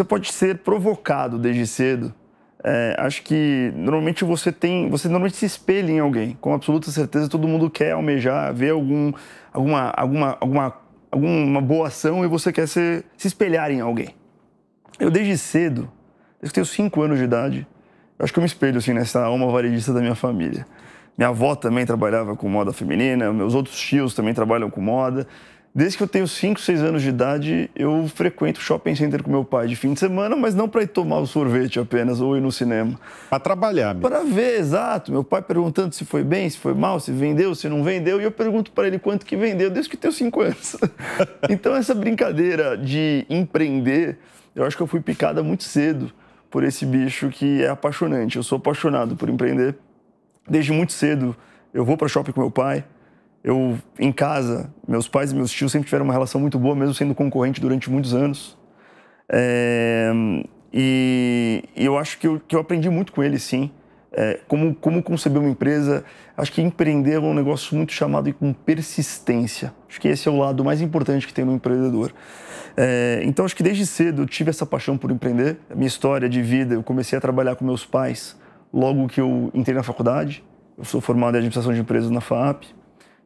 pode ser provocado desde cedo. Acho que normalmente você normalmente se espelha em alguém. Com absoluta certeza, todo mundo quer almejar, ver alguma boa ação e você quer se espelhar em alguém. Eu desde cedo, desde que eu tenho 5 anos de idade, eu acho que eu me espelho assim, nessa alma varejista da minha família. Minha avó também trabalhava com moda feminina, meus outros tios também trabalham com moda. Desde que eu tenho 5, 6 anos de idade, eu frequento shopping center com meu pai de fim de semana, mas não para ir tomar o sorvete apenas ou ir no cinema. Para trabalhar mesmo. Para ver, exato. Meu pai perguntando se foi bem, se foi mal, se vendeu, se não vendeu. E eu pergunto para ele quanto que vendeu desde que eu tenho 5 anos. Então essa brincadeira de empreender, eu acho que eu fui picada muito cedo por esse bicho que é apaixonante. Eu sou apaixonado por empreender. Desde muito cedo, eu vou para shopping com meu pai. Em casa, meus pais e meus tios sempre tiveram uma relação muito boa, mesmo sendo concorrente durante muitos anos. E eu acho que eu aprendi muito com eles, sim. Como conceber uma empresa. Acho que empreender é um negócio muito chamado com persistência. Acho que esse é o lado mais importante que tem no empreendedor. Então, acho que desde cedo eu tive essa paixão por empreender. A minha história de vida, eu comecei a trabalhar com meus pais logo que eu entrei na faculdade. Eu sou formado em administração de empresas na FAAP.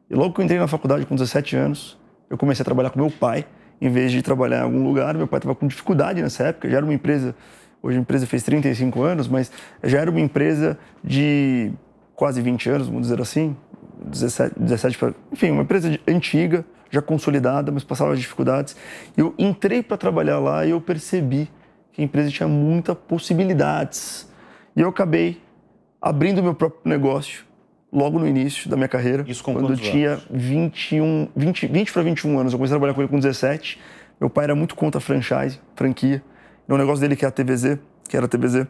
E logo que eu entrei na faculdade, com 17 anos, eu comecei a trabalhar com meu pai, em vez de trabalhar em algum lugar. Meu pai estava com dificuldade nessa época, já era uma empresa, hoje a empresa fez 35 anos, mas já era uma empresa de quase 20 anos, vamos dizer assim, 17 para... Enfim, uma empresa antiga, já consolidada, mas passava dificuldades. Eu entrei para trabalhar lá e eu percebi que a empresa tinha muitas possibilidades. E eu acabei abrindo meu próprio negócio, logo no início da minha carreira. Isso com quando eu tinha 20 para 21 anos. Eu comecei a trabalhar com ele com 17. Meu pai era muito contra franchise, franquia. No negócio dele, que era a TVZ,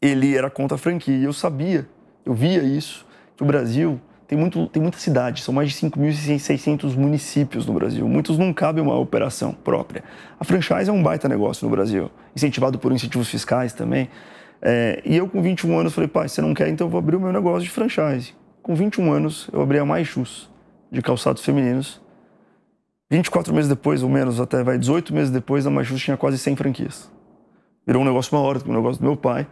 ele era contra a franquia. E eu sabia, eu via isso, que o Brasil tem muita cidade. São mais de 5.600 municípios no Brasil. Muitos não cabem uma operação própria. A franchise é um baita negócio no Brasil, incentivado por incentivos fiscais também. E eu, com 21 anos, falei, pai, você não quer? Então eu vou abrir o meu negócio de franchise. Com 21 anos, eu abri a My Shoes, de calçados femininos. 24 meses depois, ou menos, 18 meses depois, a My Shoes tinha quase 100 franquias. Virou um negócio maior do que o negócio do meu pai.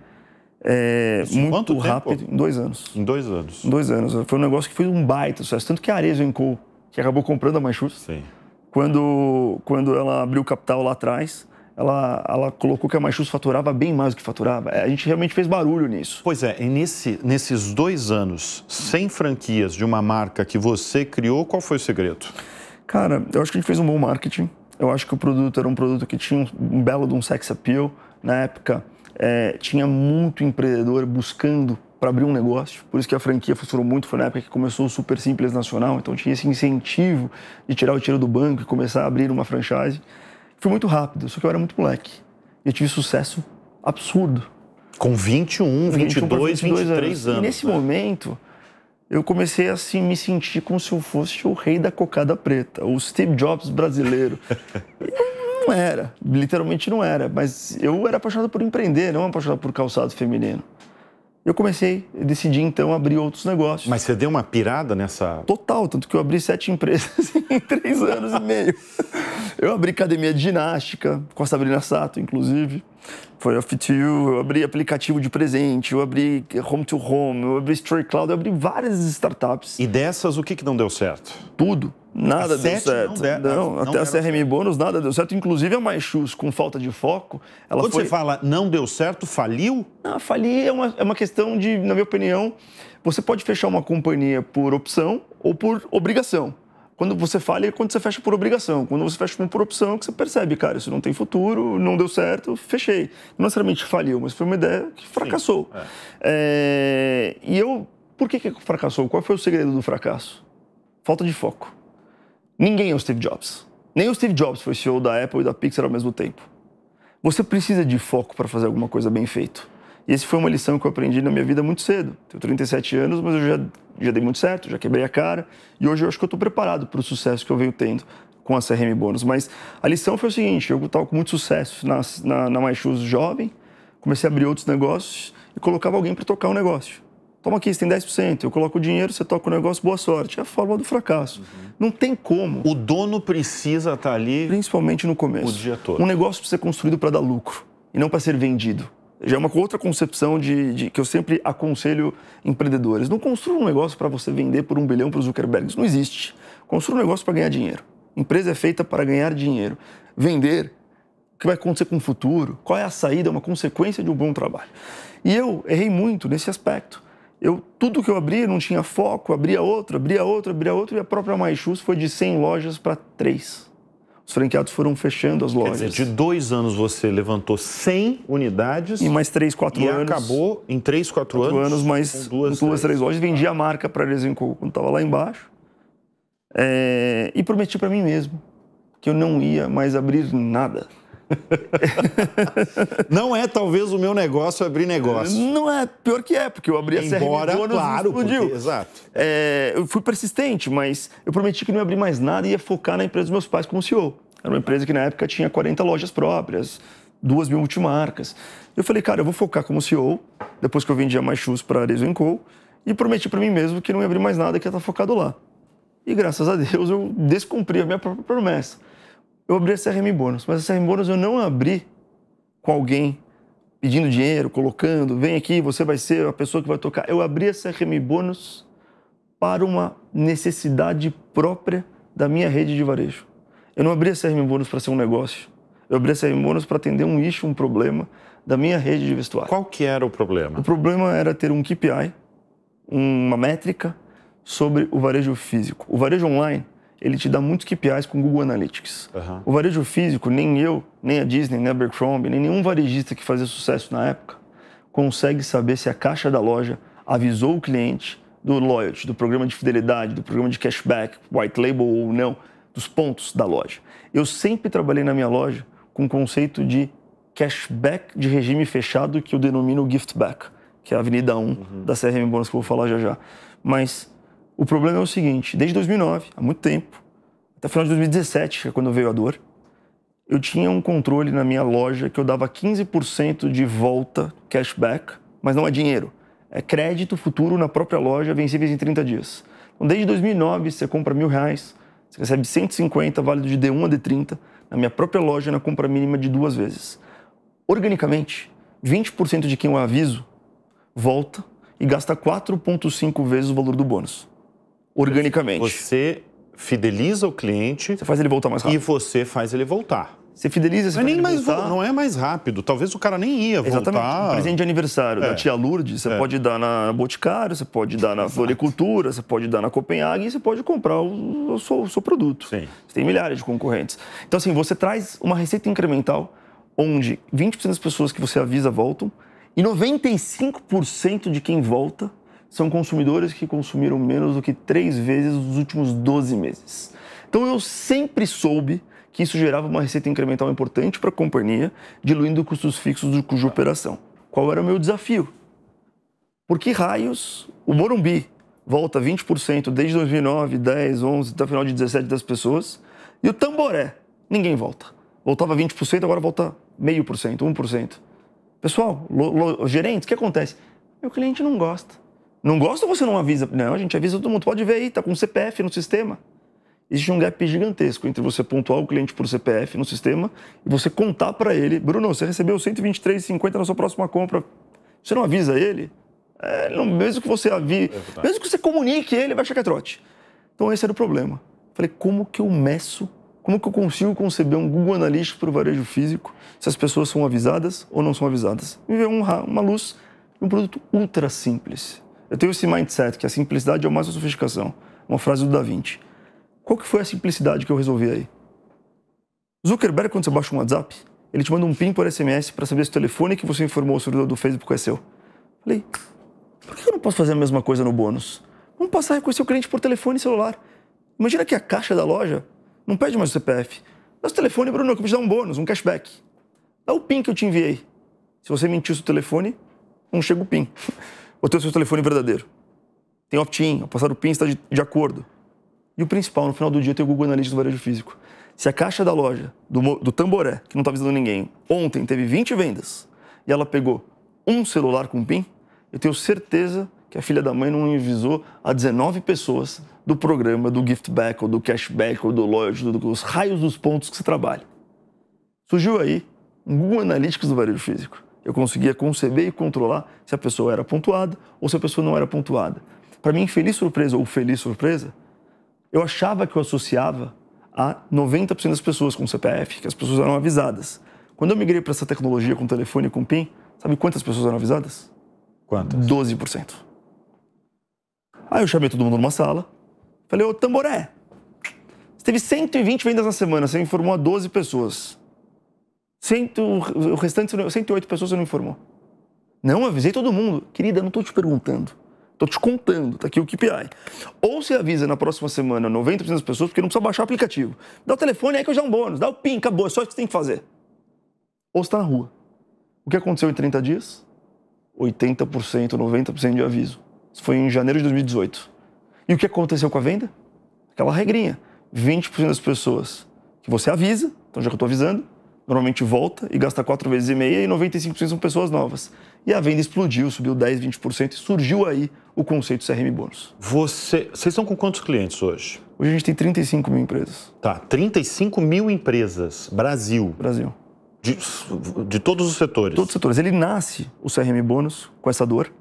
Muito rápido, em 2 anos. Em 2 anos? Em 2 anos. Foi um negócio que foi um baita sucesso. Tanto que a Arezzo & Co., que acabou comprando a My Shoes, sim, quando ela abriu o capital lá atrás, ela colocou que a My Shoes faturava bem mais do que faturava. A gente realmente fez barulho nisso. Pois é, e nesses 2 anos, 100 franquias de uma marca que você criou, qual foi o segredo? Cara, eu acho que a gente fez um bom marketing. Eu acho que o produto era um produto que tinha um belo de um sex appeal. Na época, tinha muito empreendedor buscando para abrir um negócio. Por isso que a franquia funcionou muito. Foi na época que começou o Super Simples Nacional. Então tinha esse incentivo de tirar o dinheiro do banco e começar a abrir uma franchise. Foi muito rápido, só que eu era muito moleque. E eu tive sucesso absurdo. Com 21, 22, 23 anos. E nesse momento, eu comecei a assim, me sentir como se eu fosse o rei da cocada preta, o Steve Jobs brasileiro. Não era, literalmente não era, mas eu era apaixonado por empreender, não apaixonado por calçado feminino. Eu decidi então abrir outros negócios. Mas você deu uma pirada nessa... Total, tanto que eu abri 7 empresas em 3 anos e meio. Eu abri academia de ginástica, com a Sabrina Sato, inclusive. Foi a Fit You, eu abri aplicativo de presente, eu abri Home to Home, eu abri Story Cloud, eu abri várias startups. E dessas, o que não deu certo? Tudo. Nada deu certo. Não, até a CRM Bônus, nada deu certo. Inclusive a My Shoes, com falta de foco, ela Quando você fala não deu certo, faliu? Não, falir é uma questão de, na minha opinião, você pode fechar uma companhia por opção ou por obrigação. Quando você falha é quando você fecha por obrigação. Quando você fecha por opção, é que você percebe, cara, isso não tem futuro, não deu certo, fechei. Não necessariamente faliu, mas foi uma ideia que fracassou. Por que fracassou? Qual foi o segredo do fracasso? Falta de foco. Ninguém é o Steve Jobs. Nem o Steve Jobs foi CEO da Apple e da Pixar ao mesmo tempo. Você precisa de foco para fazer alguma coisa bem feita. E essa foi uma lição que eu aprendi na minha vida muito cedo. Tenho 37 anos, mas eu já dei muito certo, já quebrei a cara. E hoje eu acho que eu estou preparado para o sucesso que eu venho tendo com a CRM Bônus. Mas a lição foi o seguinte, eu estava com muito sucesso na My Shoes jovem, comecei a abrir outros negócios e colocava alguém para tocar o negócio. Toma aqui, você tem 10%, eu coloco o dinheiro, você toca o negócio, boa sorte. É a fórmula do fracasso. Não tem como. O dono precisa estar ali... Principalmente no começo. O dia todo. Um negócio precisa ser construído para dar lucro e não para ser vendido. Já é uma outra concepção que eu sempre aconselho empreendedores. Não construa um negócio para você vender por 1 bilhão para o Zuckerberg. Isso não existe. Construa um negócio para ganhar dinheiro. Empresa é feita para ganhar dinheiro. Vender, o que vai acontecer com o futuro, qual é a saída, é uma consequência de um bom trabalho. E eu errei muito nesse aspecto. Tudo que eu abria não tinha foco, abria outro, e a própria MyShoes foi de 100 lojas para 3. Os franqueados foram fechando as lojas. Quer dizer, de 2 anos você levantou 100 unidades... Em mais 3, 4 anos. E acabou em 3, 4 anos mais com 2, 3 lojas. Vendi a marca para a Rezenco quando estava lá embaixo. E prometi para mim mesmo que eu não ia mais abrir nada. Não é talvez o meu negócio abrir negócio. Não é, pior que é, porque eu abri a CRM Bônus claro, e explodiu. Porque, exato. Eu fui persistente, mas eu prometi que não ia abrir mais nada e ia focar na empresa dos meus pais como CEO. Era uma empresa que na época tinha 40 lojas próprias, 2.000 multimarcas. Eu falei, cara, eu vou focar como CEO, depois que eu vendi a MyShoes para a Arezzo & Co, e prometi para mim mesmo que não ia abrir mais nada, que ia estar focado lá. E graças a Deus eu descumpri a minha própria promessa. Eu abri a CRM Bônus, mas a CRM Bônus eu não abri com alguém pedindo dinheiro, colocando, vem aqui, você vai ser a pessoa que vai tocar. Eu abri a CRM Bônus para uma necessidade própria da minha rede de varejo. Eu não abri a CRM Bônus para ser um negócio. Eu abri a CRM Bônus para atender um issue, um problema da minha rede de vestuário. Qual que era o problema? O problema era ter um KPI, uma métrica sobre o varejo físico. O varejo online, ele te dá muitos KPIs com Google Analytics. O varejo físico, nem eu, nem a Disney, nem a Abercrombie, nem nenhum varejista que fazia sucesso na época consegue saber se a caixa da loja avisou o cliente do loyalty, do programa de fidelidade, do programa de cashback, white label ou não, dos pontos da loja. Eu sempre trabalhei na minha loja com o conceito de cashback de regime fechado, que eu denomino gift back, que é a Avenida 1 da CRM Bônus, que eu vou falar já já. Mas o problema é o seguinte, desde 2009, há muito tempo, até o final de 2017, que é quando veio a dor, eu tinha um controle na minha loja que eu dava 15% de volta cashback, mas não é dinheiro, é crédito futuro na própria loja, vencíveis em 30 dias. Então, desde 2009, você compra R$1.000, você recebe 150, válido de D1 a D30, na minha própria loja, na compra mínima de 2 vezes. Organicamente, 20% de quem eu aviso volta e gasta 4,5 vezes o valor do bônus. Organicamente. Você fideliza o cliente... Você faz ele voltar mais rápido. E você faz ele voltar. Você fideliza, você nem mais voltar. Não é mais rápido. Talvez o cara nem ia voltar. Exatamente. Um presente de aniversário da tia Lourdes, você pode dar na Boticário, você pode dar na Floricultura, você pode dar na Copenhague e você pode comprar o seu produto. Sim. Você tem milhares de concorrentes. Então, assim, você traz uma receita incremental onde 20% das pessoas que você avisa voltam e 95% de quem volta são consumidores que consumiram menos do que 3 vezes nos últimos 12 meses. Então, eu sempre soube que isso gerava uma receita incremental importante para a companhia, diluindo custos fixos do custo de operação. Qual era o meu desafio? Por que raios o Morumbi volta 20% desde 2009, 10, 11, até o final de 17 das pessoas, e o Tamboré, ninguém volta. Voltava 20%, agora volta 0,5%, 1%. Pessoal, gerentes, o que acontece? Meu cliente não gosta. Não gosta ou você não avisa? Não, a gente avisa todo mundo. Pode ver aí, tá com CPF no sistema. Existe um gap gigantesco entre você pontuar o cliente por CPF no sistema e você contar para ele, Bruno, você recebeu 123,50 na sua próxima compra. Você não avisa ele? Mesmo que você avise, mesmo que você comunique ele, vai achar que é trote. Então esse era o problema. Falei, como que eu meço, como que eu consigo conceber um Google Analytics para o varejo físico se as pessoas são avisadas ou não são avisadas? Me veio uma luz de um produto ultra simples. Eu tenho esse mindset que a simplicidade é o mais da sofisticação. Uma frase do Da Vinci. Qual que foi a simplicidade que eu resolvi aí? Zuckerberg, quando você baixa um WhatsApp, ele te manda um PIN por SMS para saber se o telefone que você informou ao servidor do Facebook é seu. Falei, por que eu não posso fazer a mesma coisa no bônus? Vamos passar a reconhecer o cliente por telefone e celular. Imagina que a caixa da loja não pede mais o CPF. Dá o telefone, Bruno, que eu vou te dar um bônus, um cashback. Dá o PIN que eu te enviei. Se você mentiu seu telefone, não chega o PIN. Ou tem o seu telefone verdadeiro. Tem opt-in, ao passar o PIN está de acordo. E o principal, no final do dia, tem o Google Analytics do varejo físico. Se a caixa da loja, do Tamboré, que não está avisando ninguém, ontem teve 20 vendas e ela pegou um celular com PIN, eu tenho certeza que a filha da mãe não avisou a 19 pessoas do programa, do gift back, ou do cashback, ou do loyalty, dos raios dos pontos que você trabalha. Surgiu aí um Google Analytics do varejo físico. Eu conseguia conceber e controlar se a pessoa era pontuada ou se a pessoa não era pontuada. Para mim, feliz surpresa ou feliz surpresa, eu achava que eu associava a 90% das pessoas com CPF, que as pessoas eram avisadas. Quando eu migrei para essa tecnologia com telefone e com PIN, sabe quantas pessoas eram avisadas? Quantas? 12%. Aí eu chamei todo mundo numa sala, falei, ô Tamboré, você teve 120 vendas na semana, você informou a 12 pessoas. O restante, 108 pessoas você não informou. Não, avisei todo mundo. Querida, eu não estou te perguntando. Estou te contando, tá aqui o KPI. Ou você avisa na próxima semana 90% das pessoas, porque não precisa baixar o aplicativo. Dá o telefone aí que eu já um bônus, dá o PIN, acabou, é só isso que você tem que fazer. Ou você está na rua. O que aconteceu em 30 dias? 80%, 90% de aviso. Isso foi em janeiro de 2018. E o que aconteceu com a venda? Aquela regrinha. 20% das pessoas que você avisa, então já que eu estou avisando, normalmente volta e gasta 4,5 vezes e 95% são pessoas novas. E a venda explodiu, subiu 10%, 20% e surgiu aí o conceito CRM Bônus. Vocês estão com quantos clientes hoje? Hoje a gente tem 35 mil empresas. Tá, 35 mil empresas, Brasil. Brasil. De todos os setores? Todos os setores. Ele nasce, o CRM Bônus, com essa dor.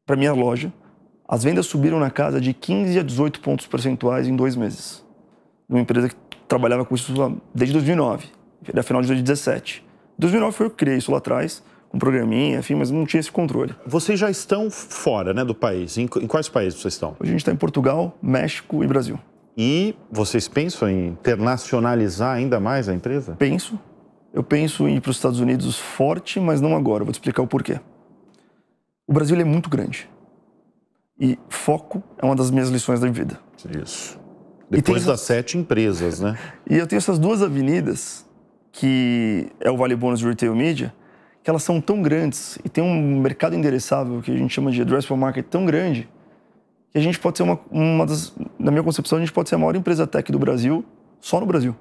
Para minha loja, as vendas subiram na casa de 15 a 18 pontos percentuais em 2 meses. Uma empresa que trabalhava com isso desde 2009. Era final de 2017. Em 2009 foi eu que criei isso lá atrás, com programinha, enfim, mas não tinha esse controle. Vocês já estão fora, né, do país. Em quais países vocês estão? Hoje a gente está em Portugal, México e Brasil. E vocês pensam em internacionalizar ainda mais a empresa? Penso. Eu penso em ir para os Estados Unidos forte, mas não agora. Eu vou te explicar o porquê. O Brasil ele é muito grande. E foco é uma das minhas lições da vida. Isso. Depois das 7 empresas, né? E eu tenho essas 2 avenidas, que é o Vale Bônus e o Retail Media, que elas são tão grandes e tem um mercado endereçável, que a gente chama de addressable market, tão grande, que a gente pode ser na minha concepção, a gente pode ser a maior empresa tech do Brasil, só no Brasil.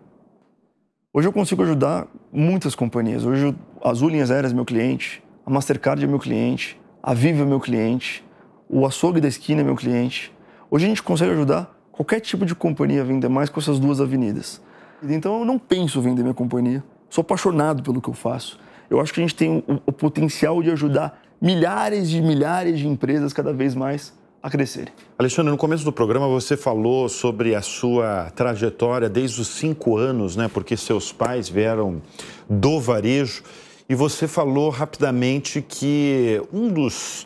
Hoje eu consigo ajudar muitas companhias. Hoje a Azul Linhas Aéreas é meu cliente, a Mastercard é meu cliente, a Vivo é meu cliente, o Açougue da Esquina é meu cliente. Hoje a gente consegue ajudar qualquer tipo de companhia a vender mais com essas 2 avenidas. Então eu não penso em vender minha companhia, sou apaixonado pelo que eu faço. Eu acho que a gente tem o potencial de ajudar milhares de empresas cada vez mais a crescerem. Alexandre, no começo do programa você falou sobre a sua trajetória desde os 5 anos, né? Porque seus pais vieram do varejo. E você falou rapidamente que um dos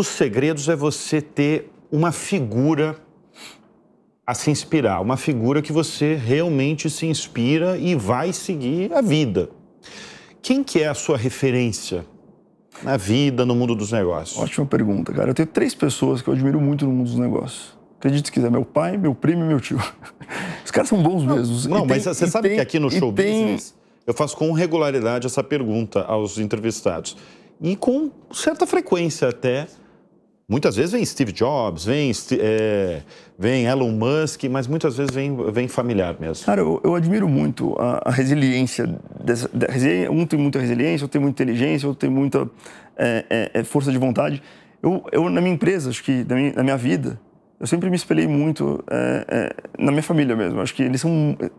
segredos é você ter uma figura a se inspirar, uma figura que você realmente se inspira e vai seguir a vida. Quem que é a sua referência na vida, no mundo dos negócios? Ótima pergunta, cara. Eu tenho 3 pessoas que eu admiro muito no mundo dos negócios. Acredite se quiser, meu pai, meu primo e meu tio. Os caras são bons mesmo. Não, mas você sabe que aqui no Show Business eu faço com regularidade essa pergunta aos entrevistados. E com certa frequência até. Muitas vezes vem Steve Jobs, vem Elon Musk, mas muitas vezes vem familiar mesmo. Cara, eu admiro muito a resiliência. Um tem muita resiliência, eu tenho muita inteligência, eu tenho muita força de vontade. Eu na minha empresa, acho que na minha vida, eu sempre me espelhei muito na minha família mesmo. Acho que eles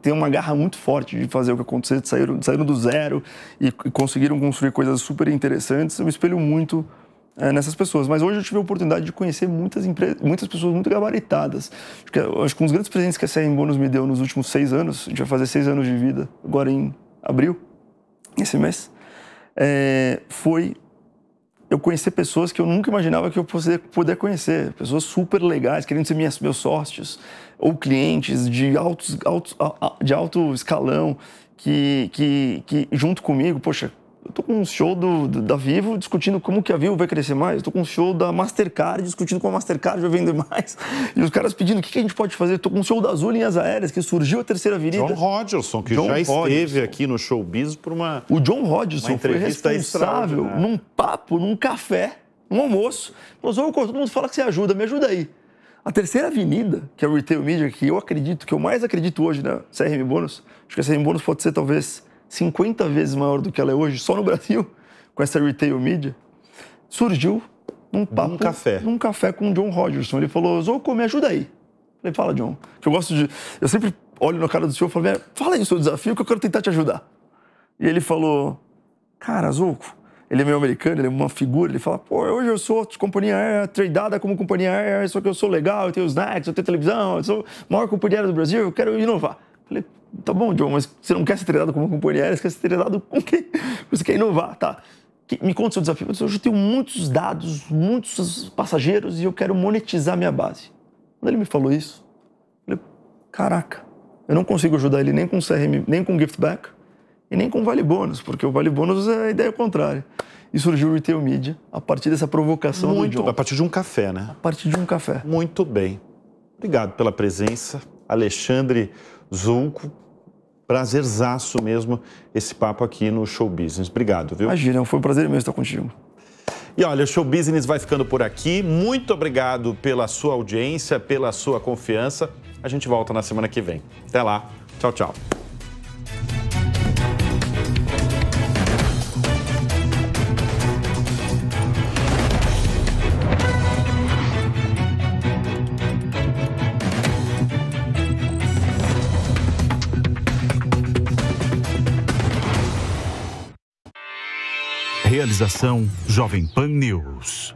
têm uma garra muito forte de fazer o que acontecer, saíram do zero e conseguiram construir coisas super interessantes. Eu me espelho muito nessas pessoas. Mas hoje eu tive a oportunidade de conhecer muitas pessoas muito gabaritadas. Acho que um dos grandes presentes que a CRM Bônus me deu nos últimos 6 anos, a gente vai fazer 6 anos de vida agora em abril, esse mês, foi eu conhecer pessoas que eu nunca imaginava que eu fosse poder conhecer. Pessoas super legais, querendo ser meus sócios, ou clientes de alto escalão, que junto comigo, poxa, eu tô com um show da Vivo discutindo como que a Vivo vai crescer mais. Eu tô com um show da Mastercard discutindo como a Mastercard vai vender mais. E os caras pedindo o que a gente pode fazer. Eu tô com um show da Azul Linhas Aéreas, que surgiu a Terceira Avenida. John Hodgson, que já esteve aqui no Show Biz por uma O John Hodgson foi responsável num papo, num café, num almoço. Falou, todo mundo fala que você ajuda, me ajuda aí. A Terceira Avenida, que é o Retail Media, que eu mais acredito hoje na CRM Bônus, acho que a CRM Bônus pode ser talvez 50 vezes maior do que ela é hoje, só no Brasil, com essa retail media, surgiu num papo, num café com o John Hodgerson. Ele falou, Zouco, me ajuda aí. Eu falei, fala, John. Que eu sempre olho na cara do senhor e falo, fala aí o seu desafio que eu quero tentar te ajudar. E ele falou, cara, Zouco, ele é meio americano, ele é uma figura, ele fala, pô, hoje eu sou companhia aérea, tradeada como companhia aérea, só que eu sou legal, eu tenho snacks, eu tenho televisão, eu sou a maior companhia aérea do Brasil, eu quero inovar. Eu falei, tá bom, John, mas você não quer ser tradado como companhia aérea, você quer ser tradado com quem? Você quer inovar, tá? Me conta o seu desafio. Eu disse, hoje eu tenho muitos dados, muitos passageiros e eu quero monetizar minha base. Quando ele me falou isso, eu falei, caraca, eu não consigo ajudar ele nem com CRM, nem com gift back e nem com vale bônus, porque o vale bônus é a ideia contrária. E surgiu o Retail Media a partir dessa provocação do John. A partir de um café, né? A partir de um café. Muito bem. Obrigado pela presença, Alexandre Zouco. Prazerzaço mesmo esse papo aqui no Show Business. Obrigado, viu? Imagina, foi um prazer mesmo estar contigo. E olha, o Show Business vai ficando por aqui. Muito obrigado pela sua audiência, pela sua confiança. A gente volta na semana que vem. Até lá. Tchau, tchau. Realização Jovem Pan News.